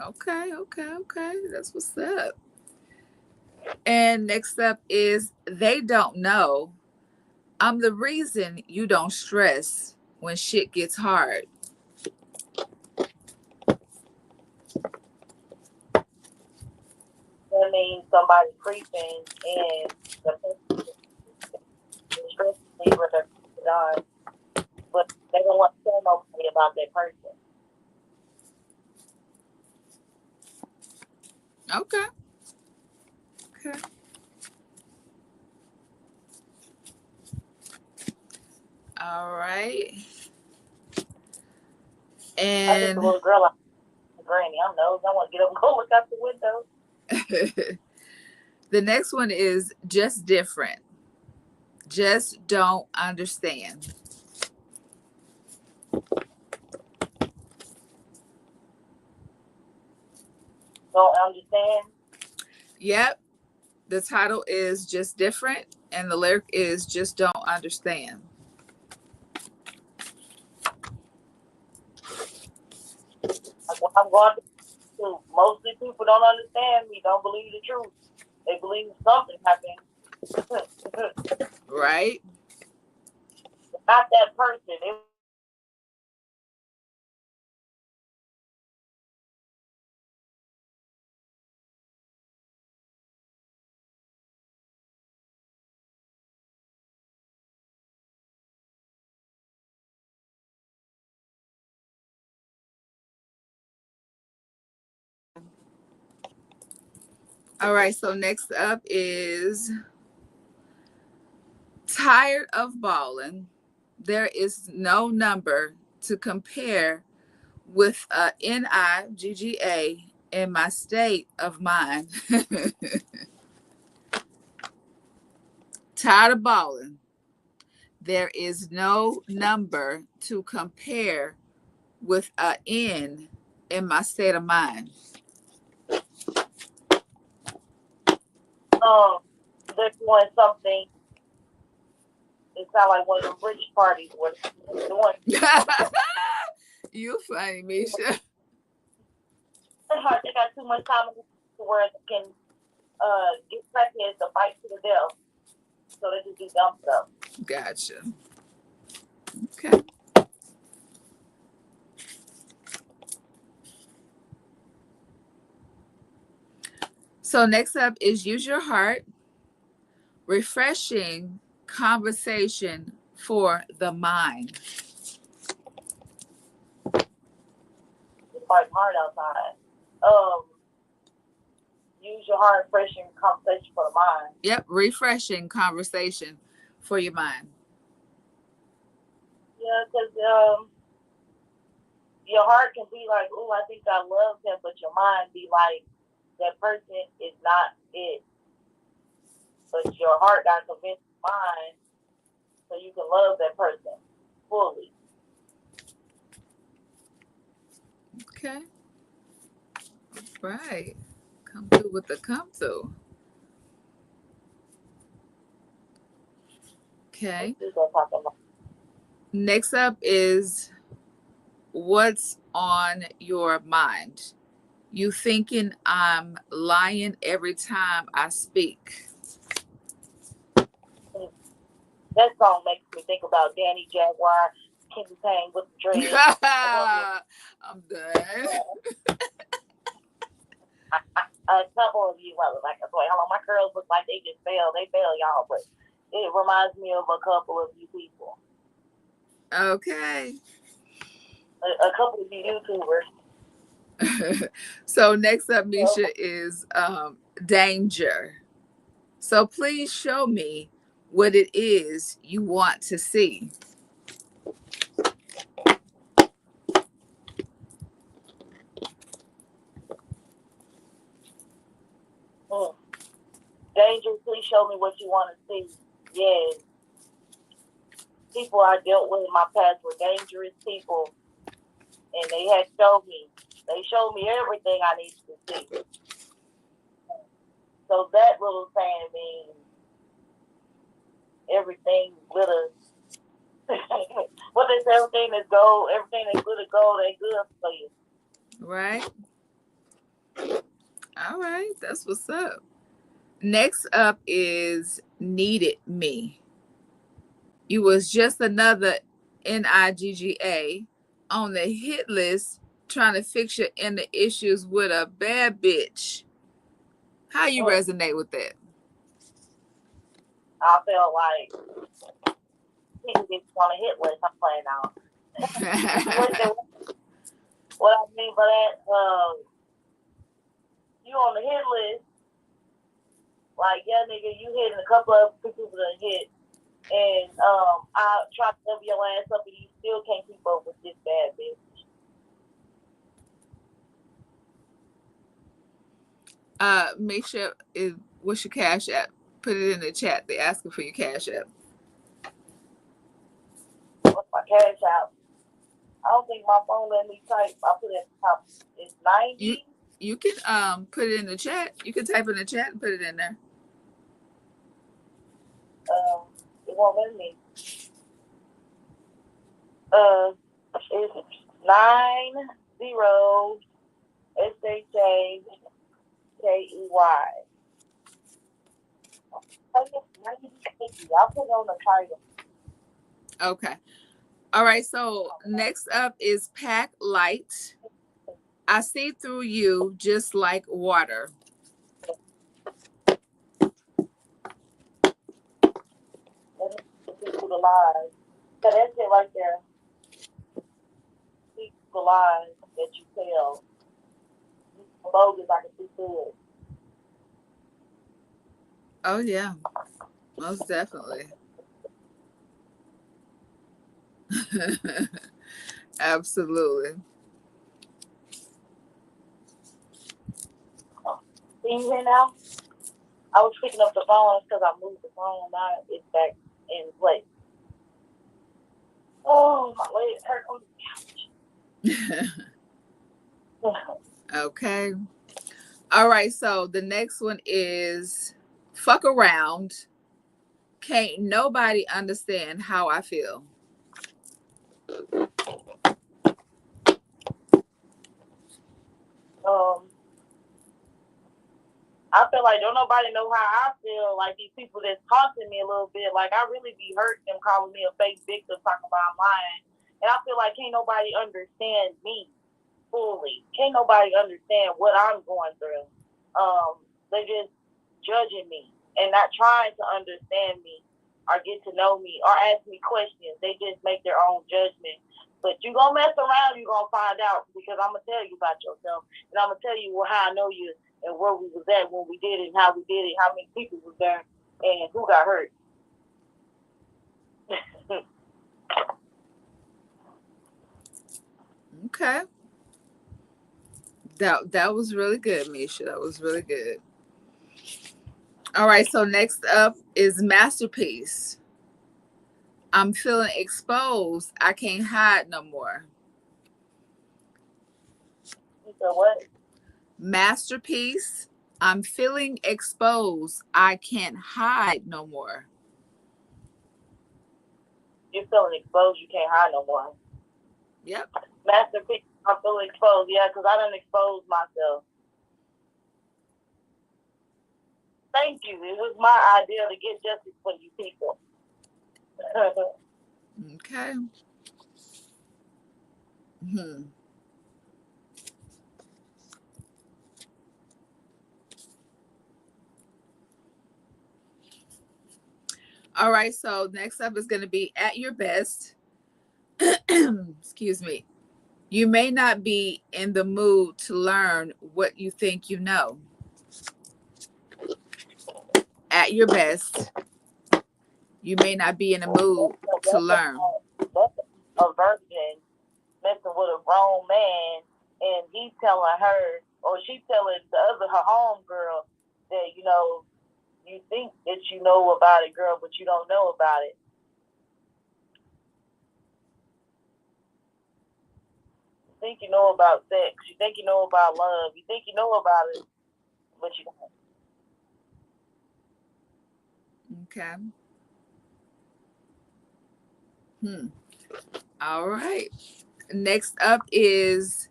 Okay, okay, okay. That's what's up. And next up is they don't know. I'm the reason you don't stress when shit gets hard. That means somebody creeping and the person is stressing where they're on, but they don't want to tell nobody about that person. Okay. Okay. All right. I just a And little girl like Granny. I'm nosy. I want to get up and go look out the window. the next one is just different. Just don't understand. Don't understand. Yep. The title is just different, and the lyric is just don't understand. Like when I'm going through, mostly people don't understand me. Don't believe the truth. They believe something happened. Right? Not that person. It All right. So next up is tired of balling. There is no number to compare with a NIGGA in my state of mind. Tired of balling. There is no number to compare with a N in my state of mind. um they're doing something. It sounds like one of them rich parties where they're doing. You funny, Misha. They got too much time to where they can get crackheads to fight to the death. So they just do dumb stuff. Gotcha. Okay. So next up is use your heart. Refreshing conversation for the mind. It's like hard outside. Um, use your heart, freshen conversation for the mind. Yep, refreshing conversation for your mind. Yeah, because your heart can be like, oh, I think I love him, but your mind be like, that person is not it. But your heart got convinced mind so you can love that person fully. Okay. Right. Come through with the come through. Okay. Next up is what's on your mind? You thinking I'm lying every time I speak. That song makes me think about Danny Jaguar, Kenny Payne with the dread. I'm done. A couple of you, I was like, hold on, my curls look like they just fell. They fell, y'all, but it reminds me of a couple of you people. Okay. A couple of you YouTubers. So next up, Misha, is danger. So please show me what it is you want to see. Danger, please show me what you want to see. Yes. People I dealt with in my past were dangerous people, and they had showed me. They showed me everything I needed to see. So that little saying means everything glitter. What they say, everything that's gold, everything that's glitter gold ain't good for you. Right. All right. That's what's up. Next up is needed me. You was just another NIGGA on the hit list trying to fix your inner issues with a bad bitch. How you resonate with that? I felt like people get on a hit list. I'm playing out. What I mean by that, you on the hit list, like, yeah, nigga, you hitting a couple of people that hit, and I try to cover your ass up, and you still can't keep up with this bad bitch. Make sure what's your cash app? Put it in the chat. They're asking for your cash app. What's my cash app? I don't think my phone let me type. I put it at the top. It's 90. You can put it in the chat. You can type in the chat and put it in there. It won't let me. It's 90 SHAKEY. I'll put it on the title. Okay. All right. So next up is Pack Light. I see through you just like water. Let me see through the lies. So that's it right there. See the lies that you tell. Bogus, I can see through it. Oh yeah, most definitely. Absolutely. Can you hear now? I was picking up the phone because I moved the phone. Now it's back in place. Oh, my leg hurt on the couch. Okay. All right. So the next one is fuck around. Can't nobody understand how I feel. I feel like don't nobody know how I feel. Like these people that's taunting me a little bit. Like I really be hurting them calling me a fake victim, talking about I'm lying. And I feel like can't nobody understand me fully. Can't nobody understand what I'm going through. They just judging me and not trying to understand me or get to know me or ask me questions. They just make their own judgment. But you gonna mess around, you gonna find out because I'm gonna tell you about yourself and I'm gonna tell you how I know you and where we was at when we did it and how we did it, how many people was there and who got hurt. Okay. That was really good, Misha. That was really good. All right, so next up is masterpiece. I'm feeling exposed. I can't hide no more. You said what? Masterpiece. I'm feeling exposed. I can't hide no more. You're feeling exposed. You can't hide no more. Yep. Masterpiece. I'm feeling exposed. Yeah, because I done exposed myself. Thank you. It was my idea to get justice for you people. Okay. Hmm. All right, so next up is going to be at your best. Excuse me. You may not be in the mood to learn what you think you know. At your best, you may not be in the mood to learn. That's a virgin messing with a grown man, and he's telling her, or she's telling the other, her home girl, that you think that you know about it, girl, but you don't know about it. You think you know about sex, you think you know about love, you think you know about it, but you don't. Okay. Hmm. All right. Next up is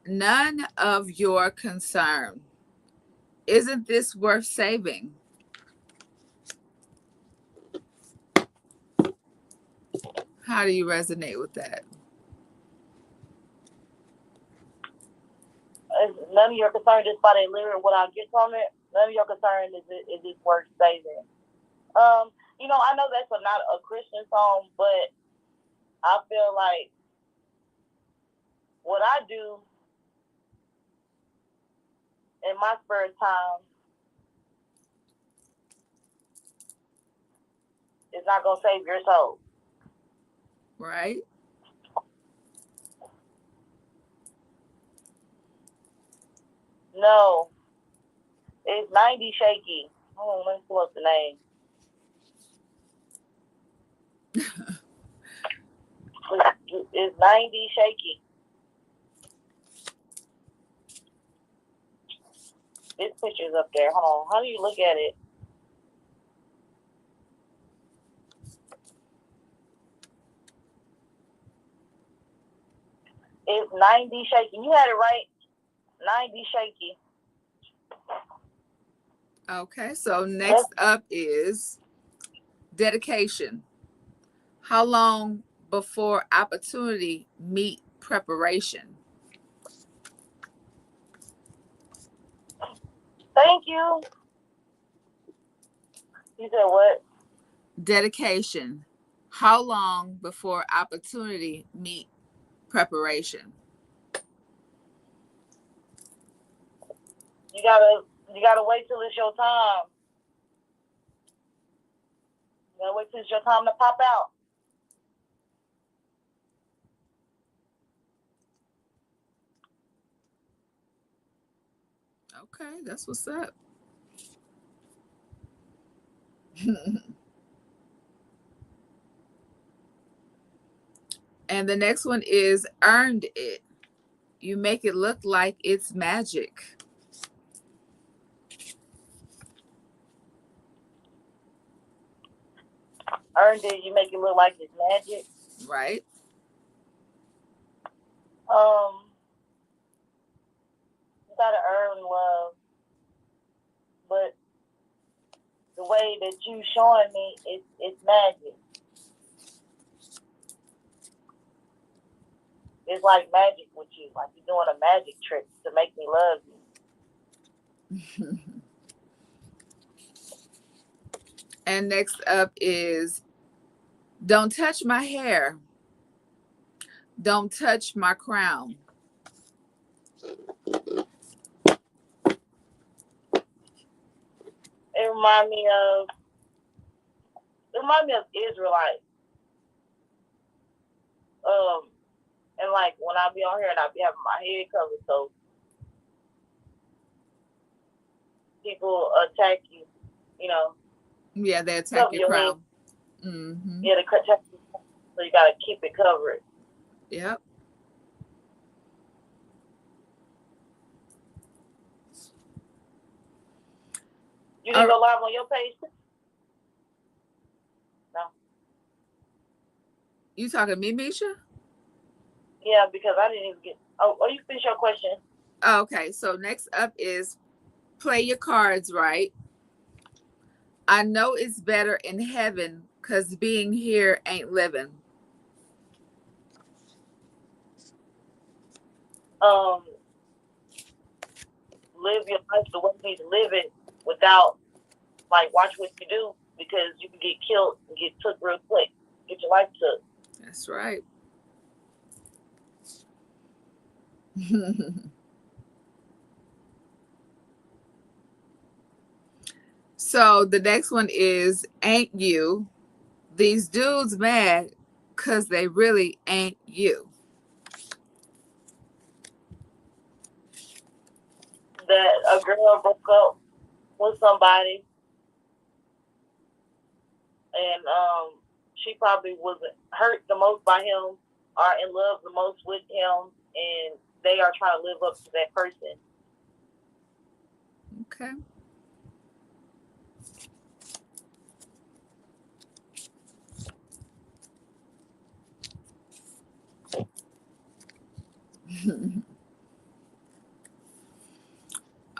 none of your concern. Isn't this worth saving? How do you resonate with that? It's none of your concern. Just by the lyric, what I get from it, none of your concern is it worth saving. I know that's not a Christian song, but I feel like what I do in my spare time is not gonna save your soul. Right? No, it's 90 shaky. Oh, let's pull up the name. It's 90 shaky. This picture's up there. Hold on. How do you look at it? It's 90 shaky. You had it right. 90 shaky. Okay, so next up is dedication. How long before opportunity meet preparation? Thank you. You said what? Dedication. How long before opportunity meet preparation? You gotta you gotta wait till it's your time. You gotta wait till it's your time to pop out. Okay, that's what's up. And the next one is earned it. You make it look like it's magic. Earned it. You make it look like it's magic. Right? You gotta earn love, but the way that you showing me, it's magic. It's like magic with you, like you're doing a magic trick to make me love you. And next up is don't touch my hair. Don't touch my crown. It remind me of Israelites. Um, And like when I be on here and I be having my head covered, so people attack you, you know. Yeah, they attack Cover your your head. crown. Mm-hmm. Yeah, they attack you, so you gotta keep it covered. Yep. You didn't go live on your page? No. You talking to me, Misha? Yeah, because I didn't even get. Oh, you finish your question. Okay, so next up is play your cards right. I know it's better in heaven because being here ain't living. Live your life the way you need to live it without, like, watch what you do because you can get killed and get took real quick. Get your life took. That's right. So the next one is ain't you. These dudes mad because they really ain't you. That a girl broke up with somebody and she probably was hurt the most by him or in love the most with him, and they are trying to live up to that person. Okay.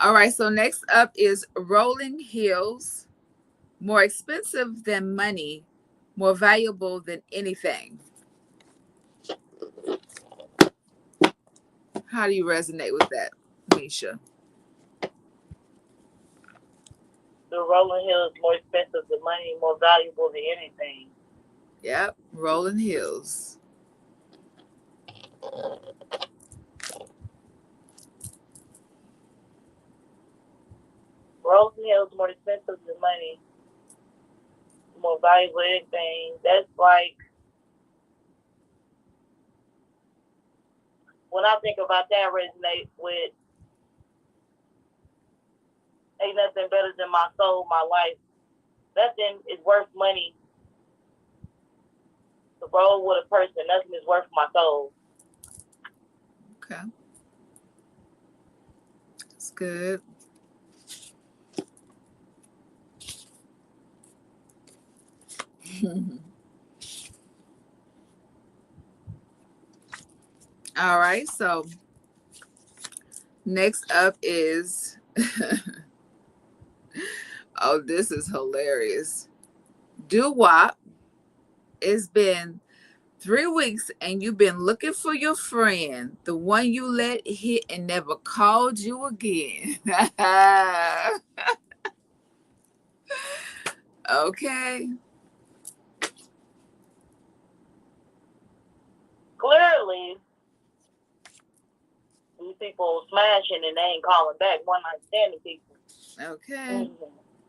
All right, so next up is rolling hills, more expensive than money, more valuable than anything. How do you resonate with that, Misha? The rolling hill is more expensive than money, more valuable than anything. Yep, rolling hills. Rolling hill is more expensive than money, more valuable than anything. That's like when I think about that, resonate with ain't nothing better than my soul, my life. Nothing is worth money to roll with a person. Nothing is worth my soul. Okay, that's good. All right, so next up is oh, this is hilarious. Do wop. It's been 3 weeks and you've been looking for your friend, the one you let hit and never called you again. Okay. Clearly, these people smashing and they ain't calling back. One night standing people. Okay. Mm-hmm.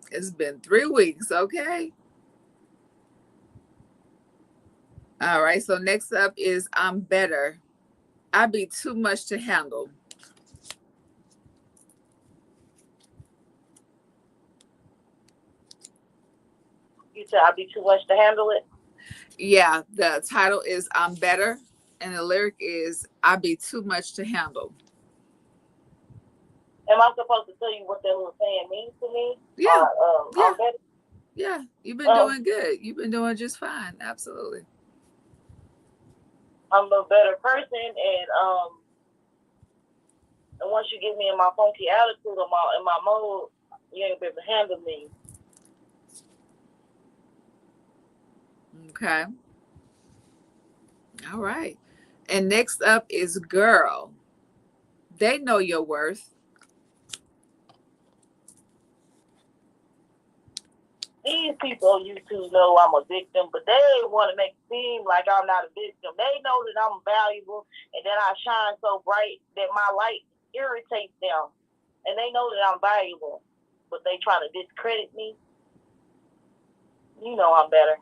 It's been 3 weeks. Okay. All right. So next up is I'm better. I be too much to handle. You said I'd be too much to handle it. Yeah. The title is I'm better. And the lyric is I be too much to handle. Am I supposed to tell you what that little saying means to me? Yeah. Yeah. I'm better. Yeah. You've been doing good. You've been doing just fine. Absolutely. I'm a better person, and once you get me in my funky attitude or in my mode, you ain't be able to handle me. Okay. All right. And next up is girl. They know your worth. These people used to know I'm a victim, but they want to make it seem like I'm not a victim. They know that I'm valuable and that I shine so bright that my light irritates them. And they know that I'm valuable, but they trying to discredit me. You know I'm better.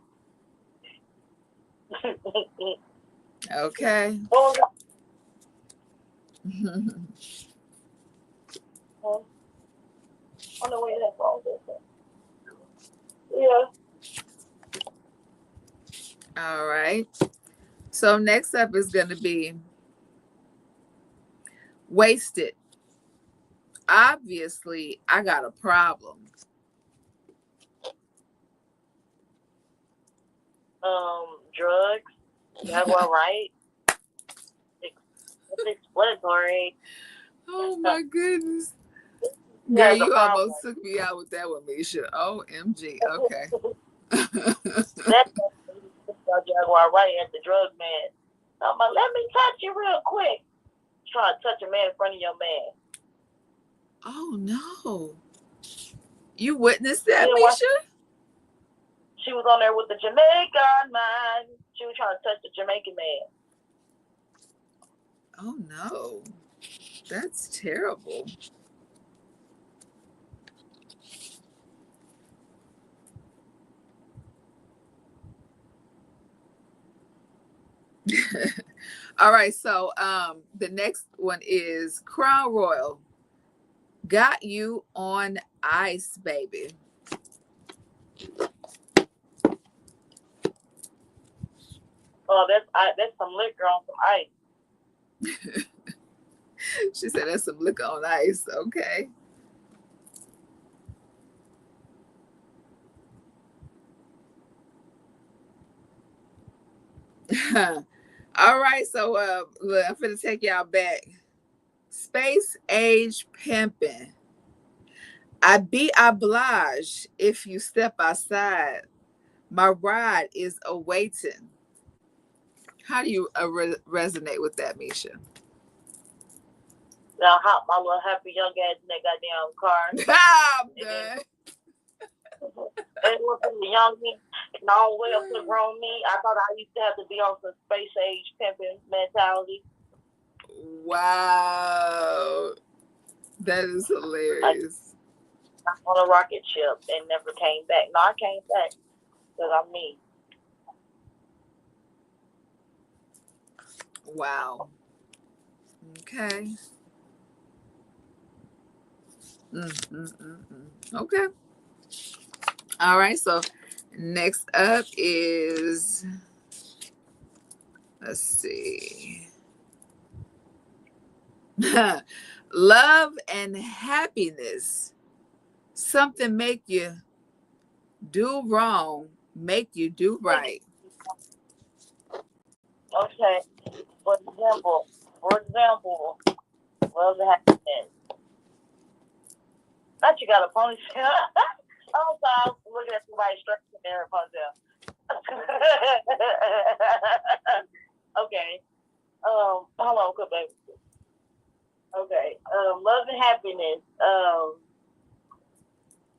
Okay. What was that? On the way that phone. Yeah. All right. So next up is going to be wasted. Obviously, I got a problem. Drugs. Jaguar, right? It's explanatory. Oh my goodness. Girl, Yeah, the you problem. almost took me out with that one, Misha. OMG. Okay. That's Jaguar, right? At the drug man. I'm like, let me touch you real quick. Trying to touch a man in front of your man. Oh no. You witnessed that, You know what? Misha? She was on there with the Jamaican man. She was trying to touch the Jamaican man. Oh no. That's terrible. All right, so the next one is Crown Royal. Got you on ice, baby. Oh, that's some liquor on some ice. She said that's some liquor on ice. Okay. All right, so look, I'm finna take y'all back. Space age pimping. I be obliged if you step outside. My ride is awaiting. How do you resonate with that, Misha? Now hop my little happy young ass in that goddamn car. I'm done. It was from the young me and all the way up to the grown me. I thought I used to have to be on some space age pimping mentality. Wow. That is hilarious. I on a rocket ship and never came back. No, I came back because I'm me. Wow. Okay. Okay. All right. So next up is, let's see. Love and happiness. Something make you do wrong, make you do right. Okay. For example, love and happiness. Not you got a ponytail. I'm sorry, looking at somebody stretching their ponytail. Okay. Hold on, quick, baby. Okay. Love and happiness.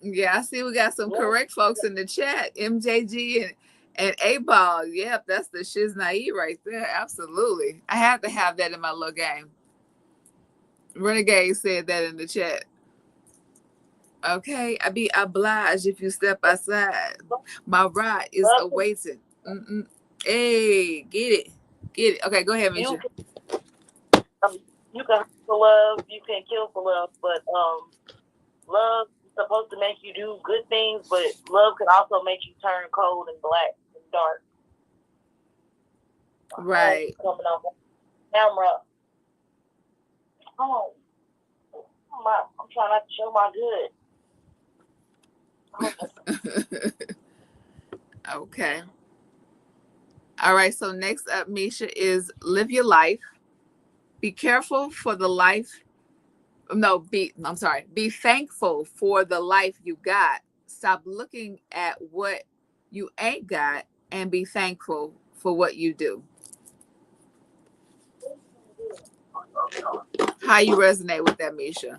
Yeah, I see we got some correct folks in the chat. MJG and A Ball. Yep, that's the shiznai right there. Absolutely. I have to have that in my little game. Renegade said that in the chat. Okay, I be obliged if you step outside. My ride is awaiting. Hey, get it. Get it. Okay, go ahead, Misha. You can for love, you can kill for love, but love is supposed to make you do good things, but love can also make you turn cold and black and dark. Right. Coming off camera. Oh, I'm trying not to show my good. Okay. All right. So next up, Misha, is live your life. Be careful for the life. No, be thankful for the life you got. Stop looking at what you ain't got and be thankful for what you do. How you resonate with that, Misha?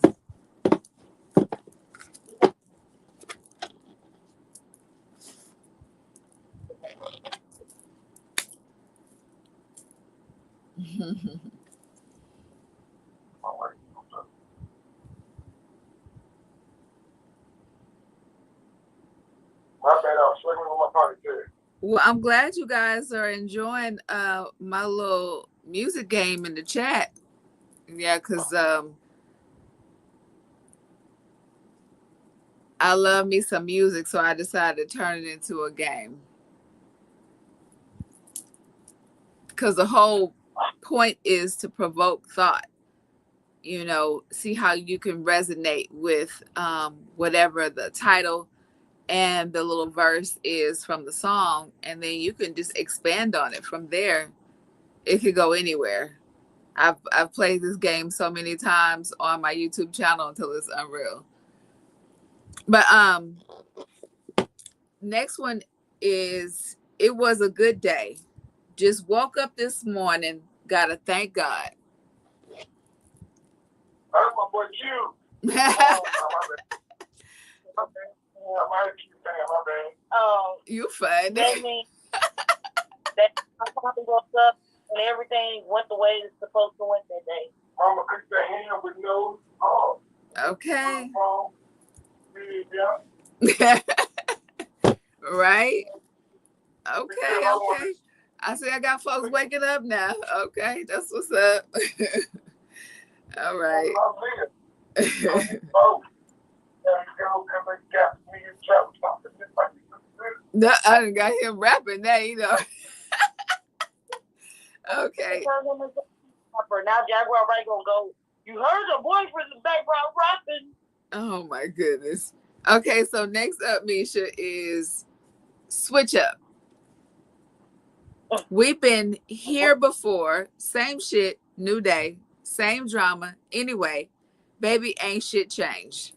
Well, I'm glad you guys are enjoying my little music game in the chat. Yeah, because I love me some music, so I decided to turn it into a game. Because the whole point is to provoke thought. You know, see how you can resonate with whatever the title and the little verse is from the song, and then you can just expand on it from there. It could go anywhere. I've played this game so many times on my YouTube channel until it's unreal. But next one is it was a good day. Just woke up this morning. Gotta thank God. That's my boy Q. Oh, my bad. I keep saying my bad. You fun. That means that I probably woke up and everything went the way it's supposed to went that day. Mama cooked the ham with no salt. Okay. Yeah. Right? Okay. I see I got folks waking up now. Okay, that's what's up. All right. No, I done got him rapping now, you know. Okay. Now Jaguar Ray gonna go, you heard the voice from the background rapping. Oh my goodness. Okay, so next up, Misha, is Switch Up. We've been here before. Same shit, new day, same drama. Anyway, baby, ain't shit changed.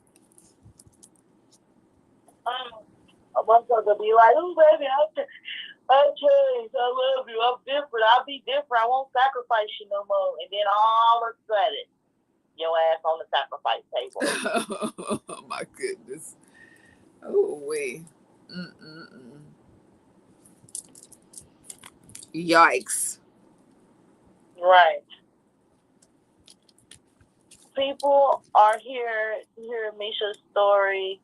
A motherfucker be like, oh, baby, I changed. I love you. I'm different. I'll be different. I won't sacrifice you no more. And then all of a sudden, your ass on the sacrifice table. Oh my goodness. Oh, wait. Yikes. Right. People are here to hear Misha's story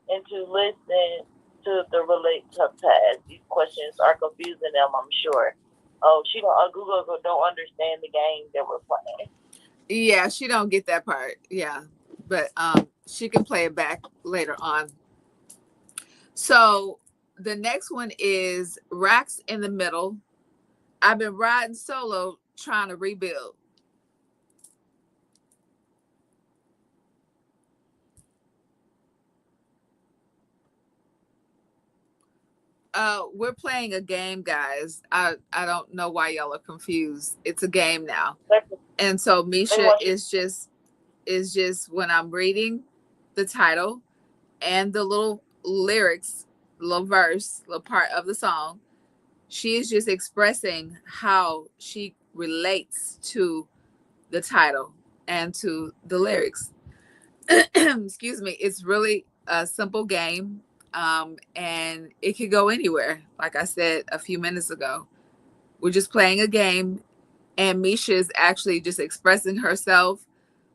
and to listen to the relate to past. These questions are confusing them, I'm sure. Oh, she don't. Google don't understand the game that we're playing. Yeah, she don't get that part. Yeah, but she can play it back later on. So the next one is Racks in the Middle. I've been riding solo trying to rebuild. We're playing a game, guys. I don't know why y'all are confused. It's a game now. And so Misha is just when I'm reading the title and the little lyrics, little verse, little part of the song, she is just expressing how she relates to the title and to the lyrics. Excuse me. It's really a simple game. And it could go anywhere. Like I said a few minutes ago, we're just playing a game, and Misha is actually just expressing herself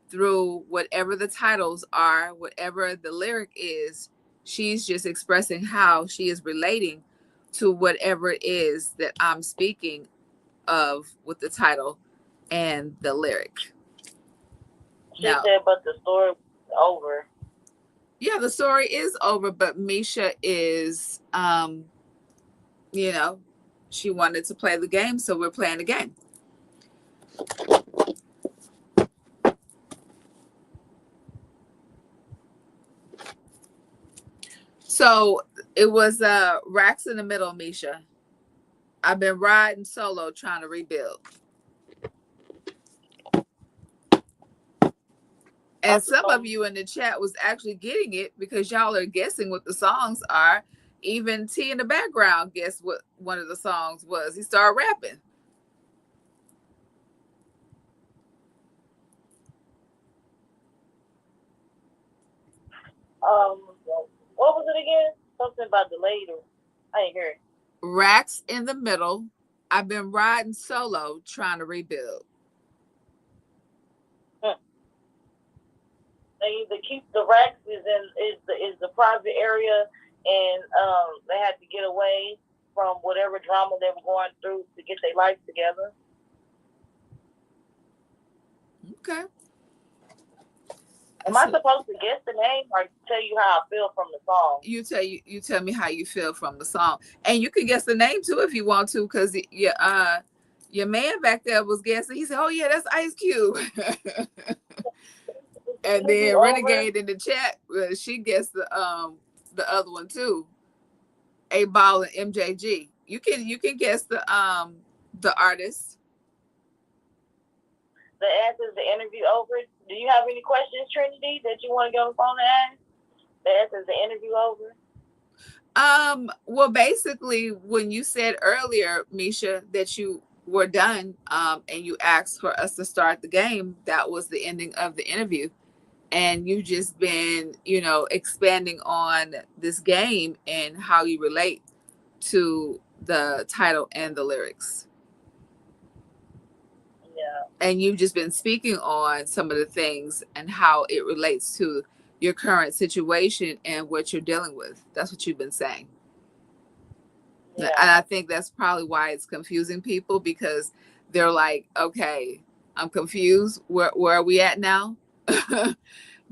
through whatever the titles are, whatever the lyric is. She's just expressing how she is relating to whatever it is that I'm speaking of with the title and the lyric. She said, but the story is over. Yeah, the story is over, but Misha is, you know, she wanted to play the game, so we're playing the game. So it was Racks in the Middle, Misha. I've been riding solo trying to rebuild. And some of you in the chat was actually getting it because y'all are guessing what the songs are. Even T in the background guessed what one of the songs was. He started rapping. What was it again? Something about delayed. I ain't hear it. Racks in the Middle. I've been riding solo trying to rebuild. They keep the racks is the private area, and they had to get away from whatever drama they were going through to get their life together. Okay. Am I supposed to guess the name or tell you how I feel from the song? You tell me how you feel from the song, and you can guess the name too if you want to, because your man back there was guessing. He said, "Oh yeah, that's Ice Cube." And Interview then over. Renegade in the chat, she guessed the other one too. A Ball and MJG. You can guess the artist. The answer is the interview over. Do you have any questions, Trinity, that you want to get on the phone and ask? The answer is the interview over. Well, basically, when you said earlier, Misha, that you were done, and you asked for us to start the game, that was the ending of the interview. And you've just been, expanding on this game and how you relate to the title and the lyrics. Yeah. And you've just been speaking on some of the things and how it relates to your current situation and what you're dealing with. That's what you've been saying. Yeah. And I think that's probably why it's confusing people, because they're like, okay, I'm confused. Where are we at now?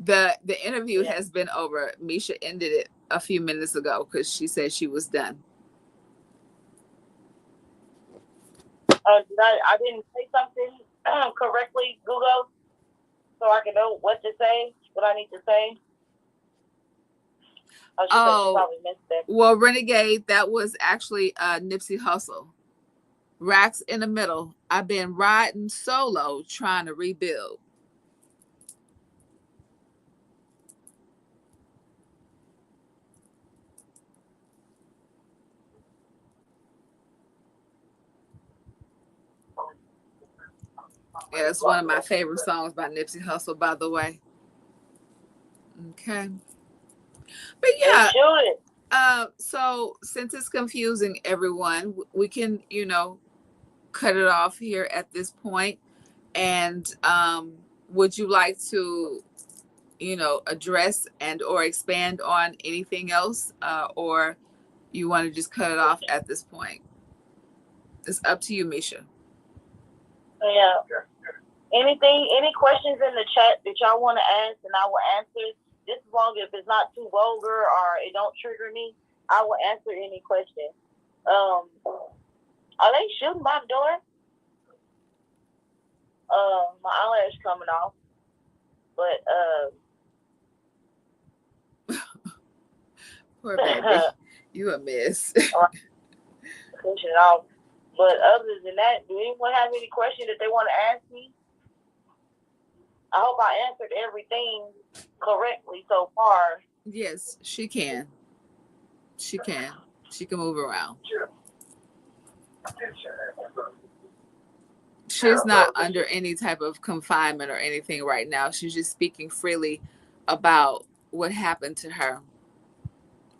The interview has been over. Misha ended it a few minutes ago because she said she was done. I didn't say something correctly, Google, so I can know what to say, what I need to say. Oh, she said she probably missed it. Well, Renegade, that was actually Nipsey Hussle. Racks in the middle. I've been riding solo trying to rebuild. Yeah, it's one of my favorite songs by Nipsey Hussle, by the way. Okay. But yeah. So since it's confusing everyone, we can, cut it off here at this point. And would you like to, address and or expand on anything else, or you want to just cut it off at this point? It's up to you, Misha. Yeah. Any questions in the chat that y'all want to ask, and I will answer. Just as long as it's not too vulgar or it don't trigger me, I will answer any question. Are they shooting my door? My eyelash coming off, but poor baby, you a mess. push it off. But other than that, do anyone have any questions that they want to ask me? I hope I answered everything correctly so far. Yes, she can. She can. She can move around. She's not under any type of confinement or anything right now. She's just speaking freely about what happened to her.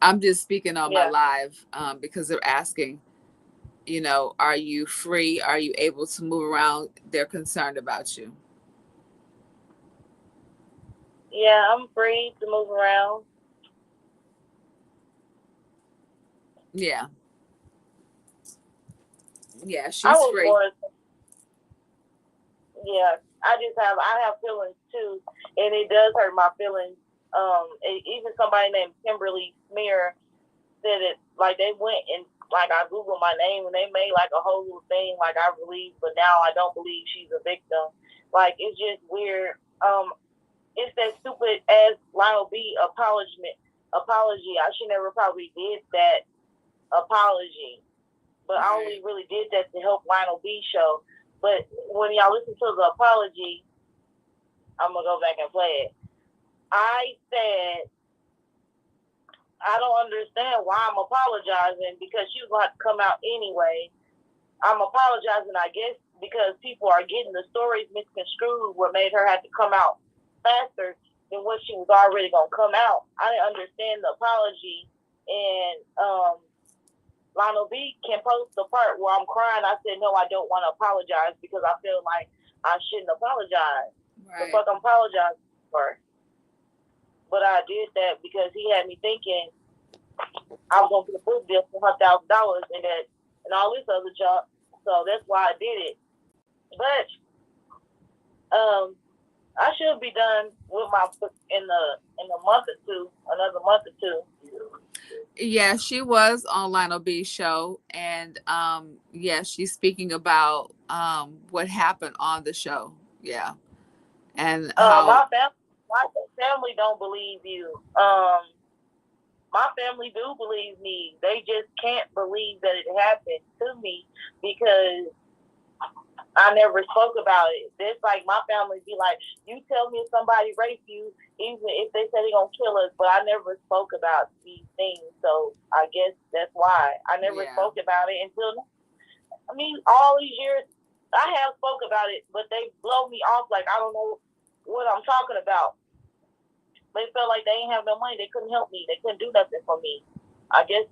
I'm just speaking on my live, because they're asking, are you free? Are you able to move around? They're concerned about you. Yeah, I'm free to move around. Yeah. Yeah, she's free. I have feelings too, and it does hurt my feelings. Even somebody named Kimberly Smear said it, like they went and like I googled my name and they made like a whole little thing like I believe, but now I don't believe she's a victim. Like it's just weird. It's that stupid ass Lionel B apology. I should never probably did that apology, but I only really did that to help Lionel B show. But when y'all listen to the apology, I'm gonna go back and play it. I said I don't understand why I'm apologizing because she was going to have to come out anyway. I'm apologizing, I guess, because people are getting the stories misconstrued, what made her have to come out faster than what she was already going to come out. I didn't understand the apology. And Lionel B can post the part where I'm crying. I said, no, I don't want to apologize because I feel like I shouldn't apologize. Right. The fuck I'm apologizing for. But I did that because he had me thinking I was going to get a book deal for $100,000 and all this other junk. So that's why I did it. But I should be done with my book in a month or two, another month or two. Yeah, she was on Lionel B's show, and yeah, she's speaking about what happened on the show. Yeah, and how. My family don't believe you. My family do believe me. They just can't believe that it happened to me because I never spoke about it. It's like my family be like, you tell me if somebody raped you, even if they say they're going to kill us, but I never spoke about these things. So I guess that's why I never Yeah. spoke about it until, I mean, all these years I have spoke about it, but they blow me off like I don't know what I'm talking about. They felt like they didn't have no money. They couldn't help me. They couldn't do nothing for me. I guess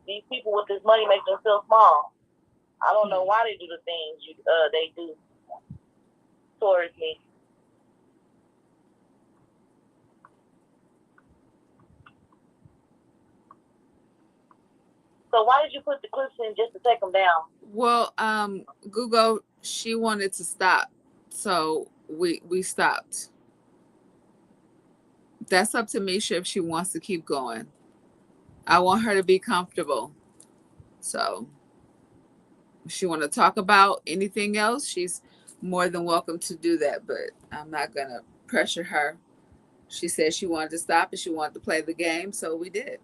these people with this money make them feel small. I don't know why they do the things they do towards me. So why did you put the clips in just to take them down? Well, Google, she wanted to stop, so we stopped. That's up to Misha if she wants to keep going. I want her to be comfortable. So if she want to talk about anything else, she's more than welcome to do that. But I'm not gonna pressure her. She said she wanted to stop and she wanted to play the game, so we did.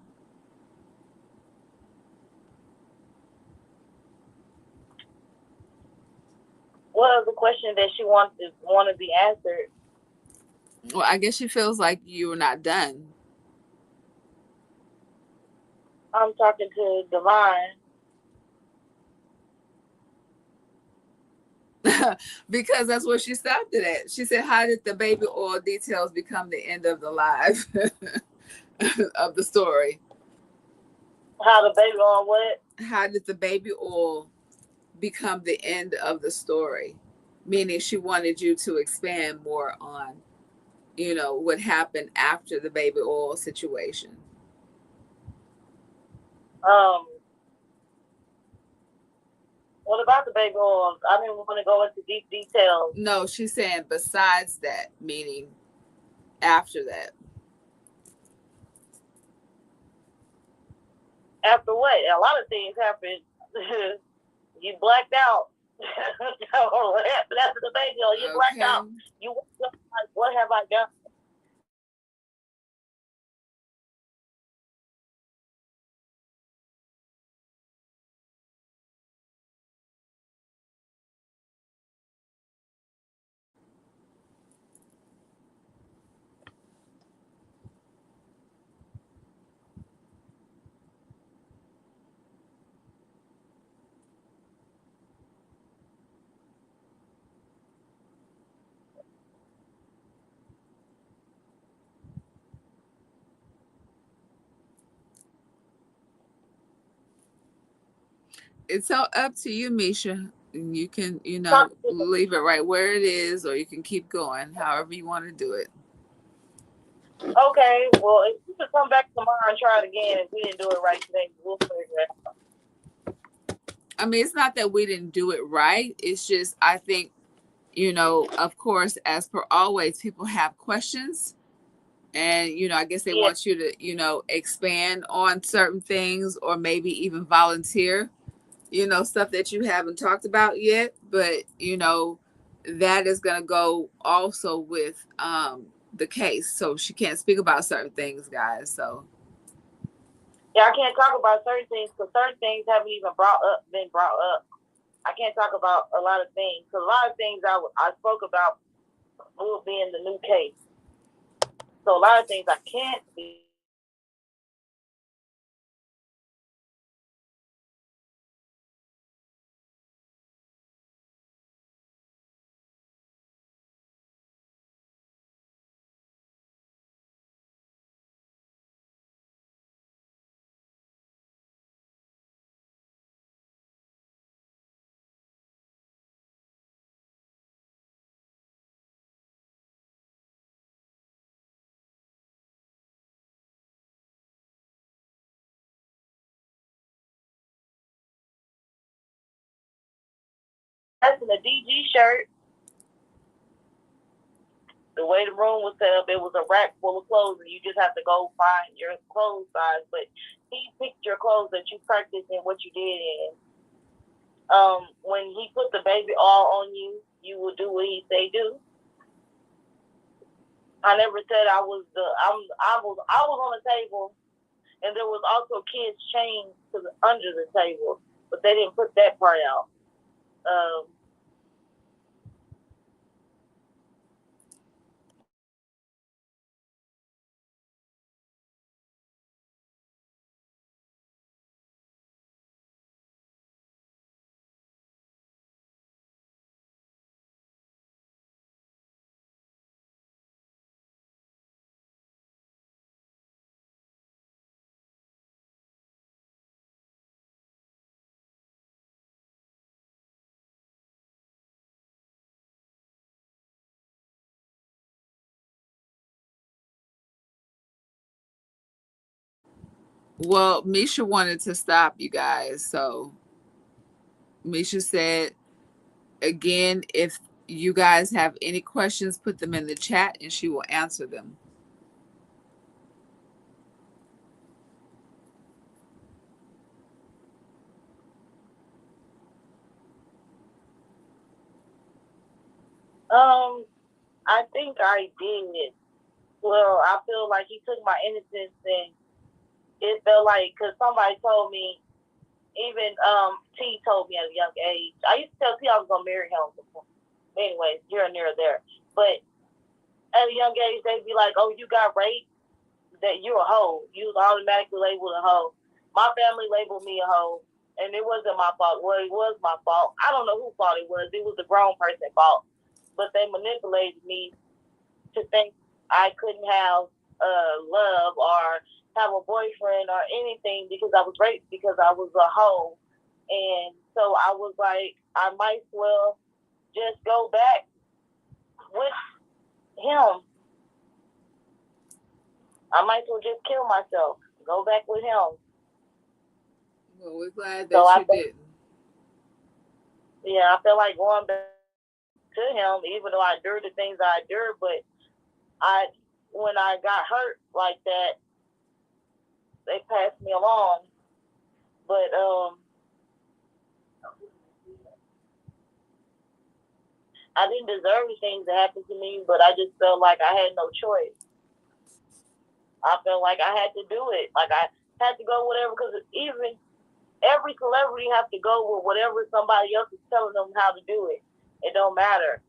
What was the question that she wanted to be answered? Well, I guess she feels like you were not done. I'm talking to Divine. Because that's what she stopped it at. She said, how did the baby oil details become the end of the live of the story? How the baby on what? How did the baby oil become the end of the story? Meaning she wanted you to expand more on, what happened after the baby oil situation. Um, what about the baby oil? I didn't want to go into deep details. No, she's saying besides that, meaning after that. After what? A lot of things happened. You blacked out. After the baby oil, you blacked Okay. out. You like, what have I done? It's all up to you, Misha. You can, Talk to leave it right where it is, or you can keep going, however you want to do it. Okay, well, if you could come back tomorrow and try it again, if we didn't do it right today, we'll figure it out. I mean, it's not that we didn't do it right. It's just, I think, of course, as per always, people have questions. And, I guess they Yeah, want you to, expand on certain things or maybe even volunteer, stuff that you haven't talked about yet. But, that is going to go also with the case. So she can't speak about certain things, guys. So, yeah, I can't talk about certain things because certain things haven't even been brought up. I can't talk about a lot of things because a lot of things I spoke about will be in the new case. So a lot of things I can't speak. That's in a DG shirt. The way the room was set up, it was a rack full of clothes, and you just have to go find your clothes size. But he picked your clothes that you practiced and what you did in. When he put the baby all on you, you will do what he say do. I never said I was the. I was on the table, and there was also kids chained to under the table, but they didn't put that part out. Um, Well, Misha wanted to stop you guys. So Misha said, again, if you guys have any questions, put them in the chat and she will answer them. I think I did. Well, I feel like he took my innocence, and it felt like because somebody told me, even T told me at a young age. I used to tell T I was gonna marry him. Anyways, here and there, there. But at a young age, they'd be like, "Oh, you got raped? That you're a hoe. You was automatically labeled a hoe." My family labeled me a hoe, and it wasn't my fault. Well, it was my fault. I don't know whose fault it was. It was the grown person's fault. But they manipulated me to think I couldn't have love or have a boyfriend or anything because I was raped because I was a hoe. And so I was like, I might as well just go back with him. I might as well just kill myself. Go back with him. Well, we're glad So that I you think, didn't. yeah, I feel like going back to him, even though I endured the things I endured, but I, when I got hurt like that, they passed me along. But I didn't deserve the things that happened to me, but I just felt like I had no choice. I felt like I had to do it. Like I had to go whatever, because even every celebrity has to go with whatever somebody else is telling them how to do it. It don't matter.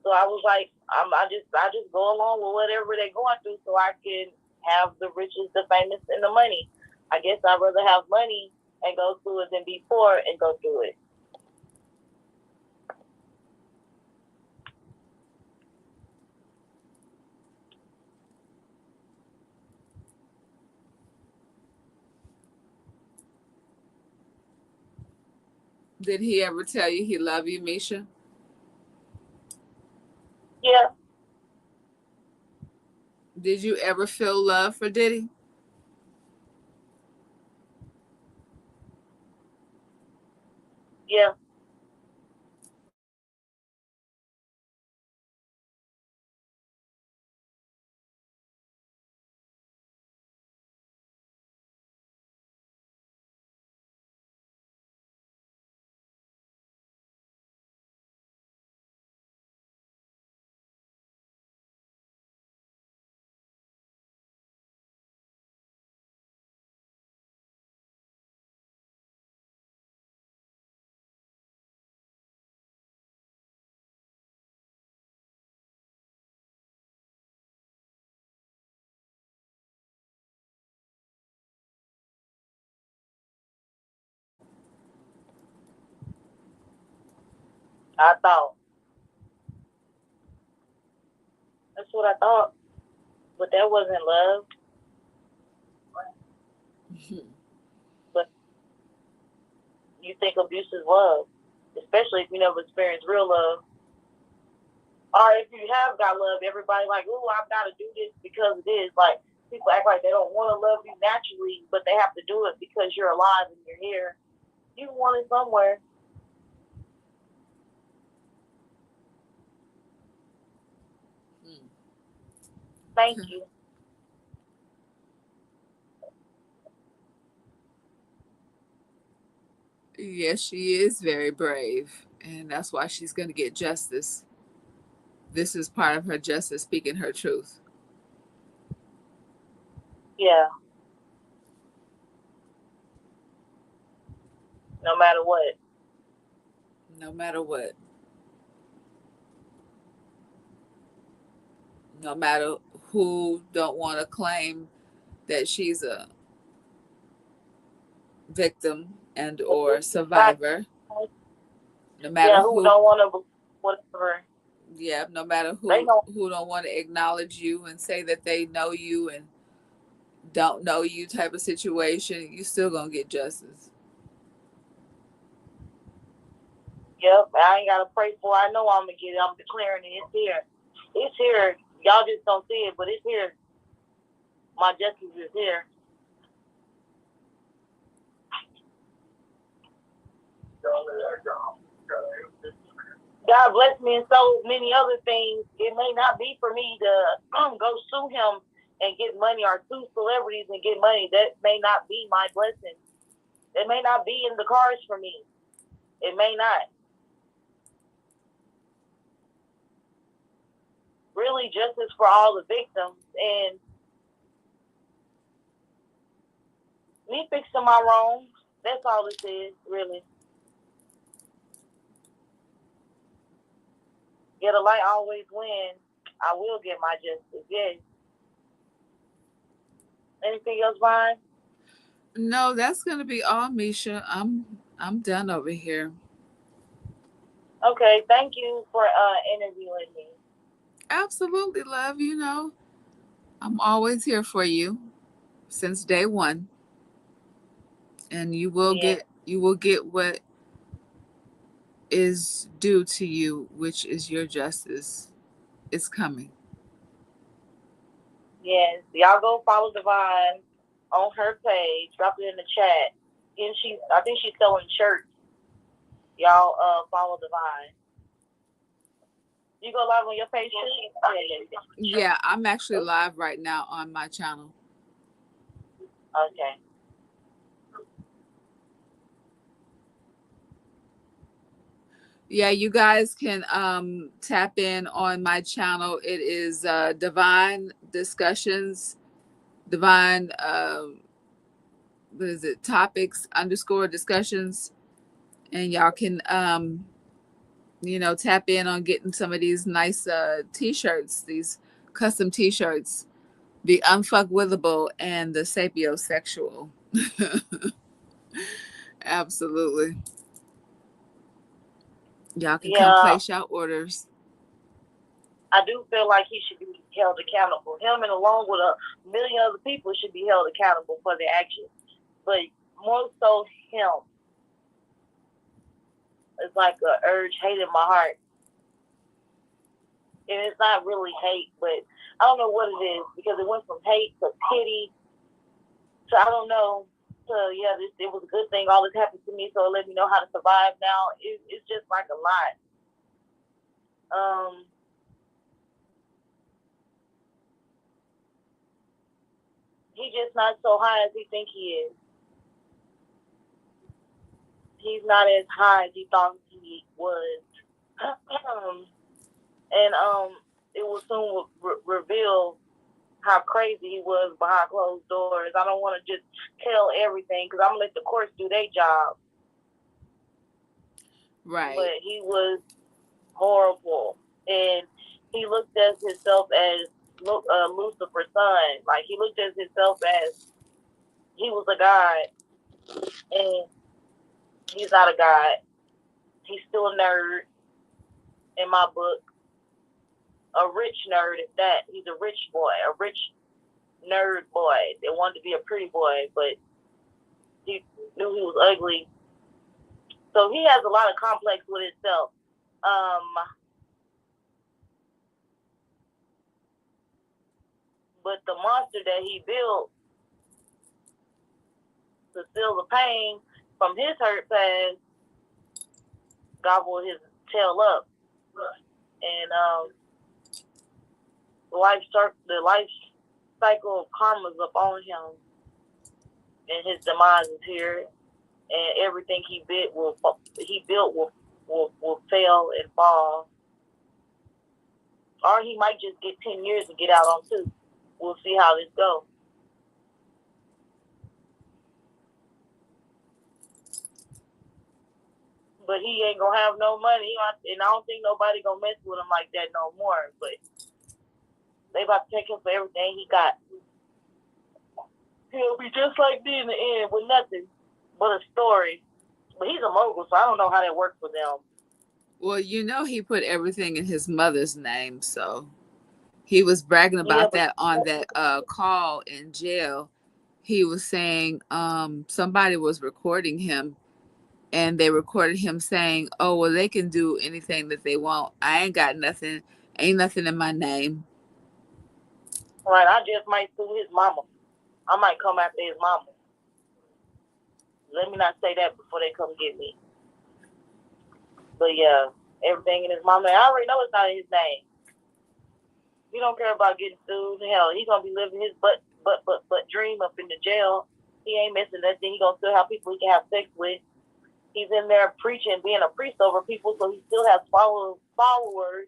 So I was like, I just go along with whatever they're going through, so I can have the riches, the famous, and the money. I guess I'd rather have money and go through it than be poor and go through it. Did he ever tell you he loved you, Misha? Yeah, Did you ever feel love for Diddy? yeah. I thought that's what I thought, but that wasn't love. But you think abuse is love, especially if you never experienced real love. Or if you have got love, everybody like, oh, I've got to do this because it is. Like, people act like they don't want to love you naturally, but they have to do it because you're alive and you're here. You want it somewhere. Thank you. Yes, she is very brave, and that's why she's going to get justice. This is part of her justice, speaking her truth. Yeah, no matter what. No matter what, no matter who don't want to claim that she's a victim and or survivor, no matter Yeah, who who, don't want to, whatever. yeah, no matter They who know. who don't want to acknowledge you and say that they know you and don't know you type of situation, you still gonna get justice. Yep, I ain't got to pray for it. I know I'm going to get it. I'm declaring it. It's here. It's here. Y'all just don't see it, but it's here. My justice is here. God bless me in so many other things. It may not be for me to go sue him and get money or sue celebrities and get money. That may not be my blessing. It may not be in the cards for me. It may not. Really, justice for all the victims and me fixing my wrongs. That's all this is, really. Get a light always win. I will get my justice. Yes. Anything else, Vine? No, that's gonna be all, Misha. I'm done over here. Okay. Thank you for interviewing me. Absolutely, love. You know, I'm always here for you since day one, and Yeah. you will get what is due to you, which is your justice. It's coming. Yes. Y'all go follow Divine on her page. Drop it in the chat. And I think she's selling shirts. Y'all follow Divine. You go live on your page too? Yeah. Yeah, I'm actually live right now on my channel. Okay. Yeah, you guys can tap in on my channel. It is Divine Discussions, Divine what is it? Topics underscore discussions, and y'all can tap in on getting some of these nice t-shirts, these custom t-shirts, the unfuckwithable and the sapiosexual. Absolutely. Y'all can come Yeah, place y'all orders. I do feel like he should be held accountable. Him and along with a million other people should be held accountable for their actions. But more so him. It's like a urge, hate in my heart. And it's not really hate, but I don't know what it is because it went from hate to pity to I don't know. So yeah, it was a good thing. All this happened to me, so it let me know how to survive. Now it's just like a lot. Um, he just not so high as he think he is. He's not as high as he thought he was. And it will soon reveal how crazy he was behind closed doors. I don't want to just tell everything because I'm gonna let the courts do their job. Right. But he was horrible, and he looked at himself as Lucifer's son. Like he looked at himself as he was a god, and he's not a god. He's still a nerd in my book, a rich nerd at that. He's a rich boy, a rich nerd boy. They wanted to be a pretty boy, but he knew he was ugly. So he has a lot of complex with himself. But the monster that he built to feel the pain from his hurt past gobbled his tail up. And the life cycle of karma's up on him, and his demise is here. And everything he built will fail and fall, or he might just get 10 years to get out on two. We'll see how this goes. But he ain't gonna have no money, and I don't think nobody gonna mess with him like that no more. But they about to take him for everything he got. He'll be just like me in the end with nothing but a story. But he's a mogul, so I don't know how that works for them. Well, he put everything in his mother's name, so he was bragging about that on that call in jail. He was saying somebody was recording him, and they recorded him saying, "Oh, well, they can do anything that they want. I ain't got nothing. Ain't nothing in my name." Right, I just might sue his mama. I might come after his mama. Let me not say that before they come get me. But yeah, everything in his mama. I already know it's not in his name. He don't care about getting sued. Hell, he's gonna be living his butt dream up in the jail. He ain't missing nothing. He gonna still have people he can have sex with. He's in there preaching, being a priest over people, so he still has followers.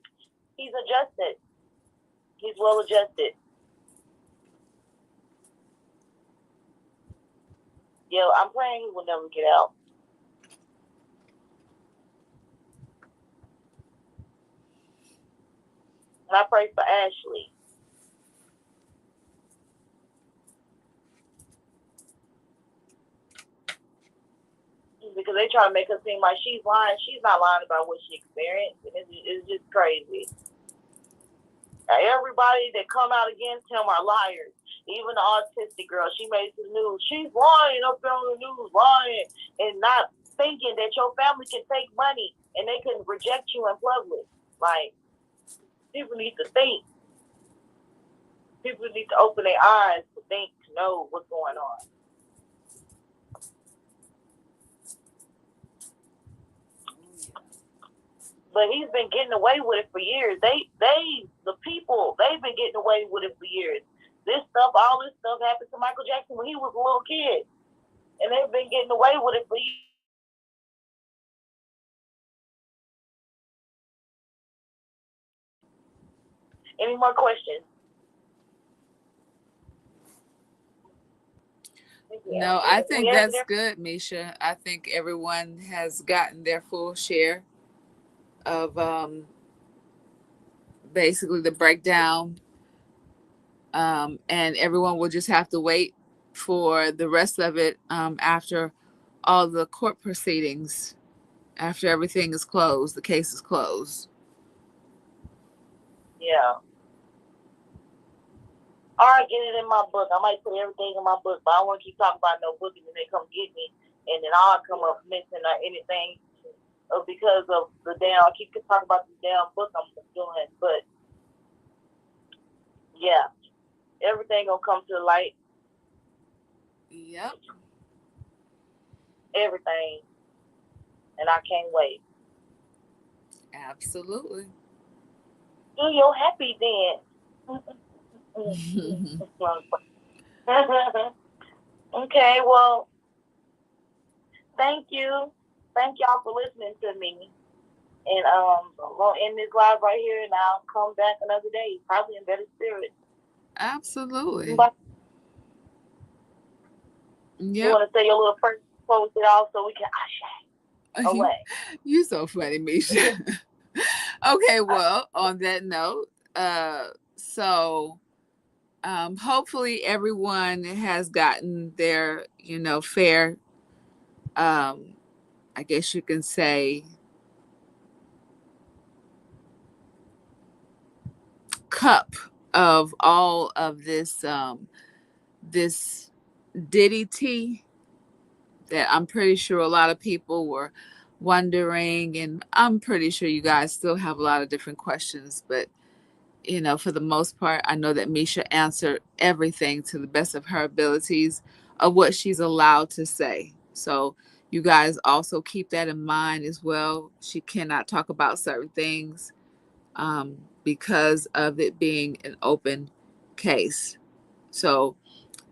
He's adjusted. He's well adjusted. Yo, I'm praying he will never get out. And I pray for Ashley. Because they try to make her seem like she's lying. She's not lying about what she experienced. And it's just crazy. Now, everybody that come out against him are liars. Even the autistic girl, she made the news. She's lying up there on the news, lying, and not thinking that your family can take money and they can reject you in public. Like, people need to think. People need to open their eyes to think, to know what's going on. But he's been getting away with it for years. The people, they've been getting away with it for years. All this stuff happened to Michael Jackson when he was a little kid. And they've been getting away with it for years. Any more questions? No, I think that's good, Misha. I think everyone has gotten their full share of basically the breakdown, and everyone will just have to wait for the rest of it after all the court proceedings, after everything is closed, the case is closed. Yeah. All right, get it in my book. I might put everything in my book, but I don't want to keep talking about no book and then they come get me, and then I'll come up missing or anything because of the damn. I keep talking about the damn book I'm doing, but yeah, everything gonna come to the light. Yep. Everything, and I can't wait. Absolutely. Do your happy dance. Okay, well, thank you. Thank y'all for listening to me. And I'm gonna end this live right here, and I'll come back another day, probably in better spirits. Absolutely. But yep. You want to say your little first close it off so we can away. You so funny, Misha. Okay, well, on that note, so hopefully everyone has gotten their, fair, I guess you can say, cup of all of this Diddy tea that I'm pretty sure a lot of people were wondering, and I'm pretty sure you guys still have a lot of different questions, but for the most part, I know that Misha answered everything to the best of her abilities of what she's allowed to say. So you guys also keep that in mind as well. She cannot talk about certain things because of it being an open case. So,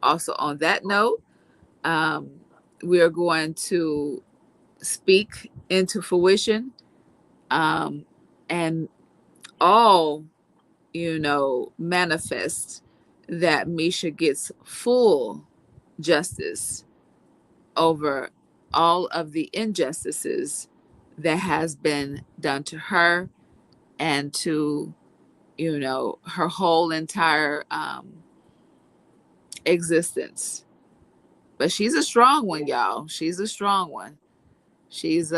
also on that note, um, we are going to speak into fruition, and all, manifest that Misha gets full justice over all of the injustices that has been done to her and to, her whole entire existence. But she's a strong one, y'all. She's a strong one. She's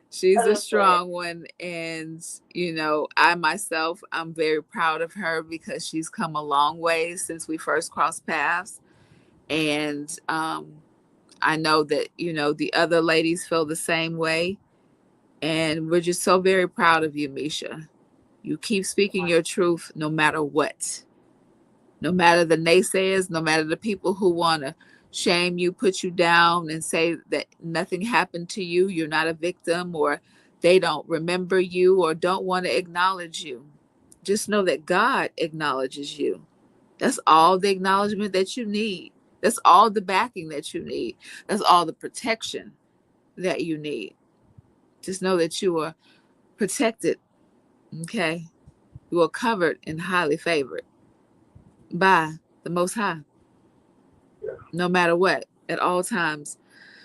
she's a strong one, and I myself, I'm very proud of her because she's come a long way since we first crossed paths. And I know that the other ladies feel the same way, and we're just so very proud of you, Misha. You keep speaking your truth no matter what. No matter the naysayers, no matter the people who want to shame you, put you down, and say that nothing happened to you, you're not a victim, or they don't remember you or don't want to acknowledge you. Just know that God acknowledges you. That's all the acknowledgement that you need. That's all the backing that you need. That's all the protection that you need. Just know that you are protected, okay? You are covered and highly favored by the Most High, no matter what, at all times.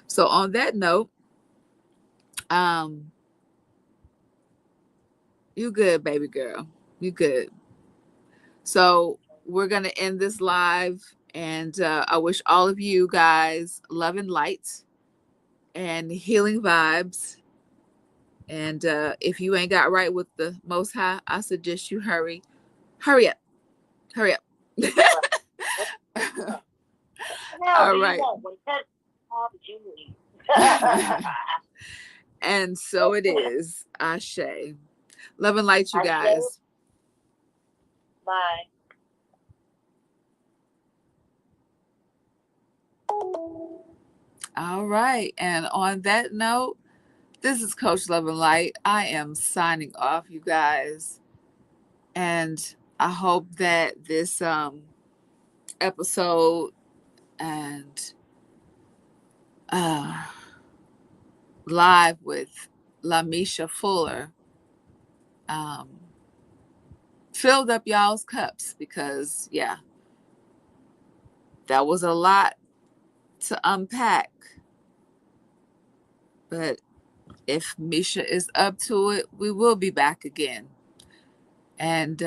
So on that note, you good, baby girl. You good. So we're gonna end this live, and I wish all of you guys love and light and healing vibes. And if you ain't got right with the Most High, I suggest you hurry up, hurry up. All right. And so it is. Ashe. Love and light, you guys. Bye. All right. And on that note, this is Coach Love and Light. I am signing off, you guys. And I hope that this episode and live with Lamesha Fuller filled up y'all's cups, because that was a lot to unpack. But if Misha is up to it, we will be back again. And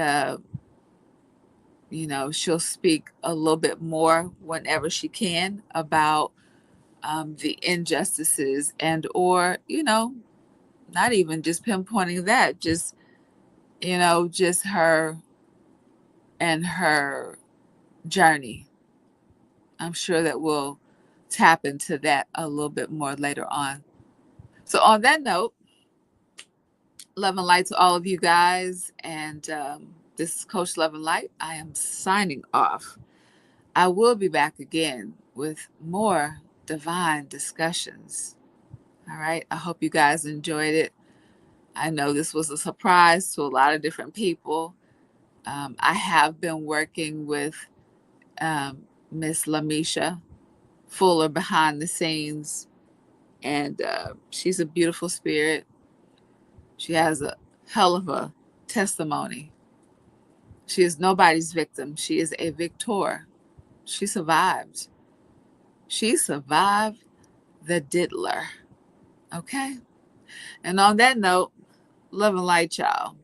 she'll speak a little bit more whenever she can about the injustices, and or not even just pinpointing that, just just her and her journey. I'm sure that we'll tap into that a little bit more later on. So on that note, love and light to all of you guys. And this is Coach Love and Light. I am signing off. I will be back again with more divine discussions. All right. I hope you guys enjoyed it. I know this was a surprise to a lot of different people. I have been working with Miss Lamesha Fuller behind the scenes, and she's a beautiful spirit. She has a hell of a testimony. She is nobody's victim. She is a victor. She survived. She survived the diddler. Okay? And on that note, love and light, y'all.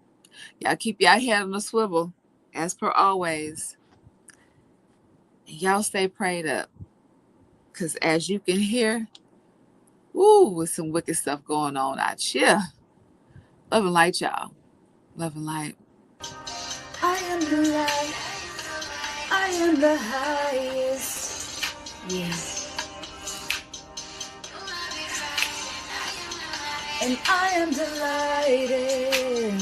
Y'all keep y'all head on the swivel, as per always. Y'all stay prayed up. Because as you can hear, with some wicked stuff going on out here. Love and light, y'all. Love and light. I am the light. I am the highest. Yes. And I am delighted.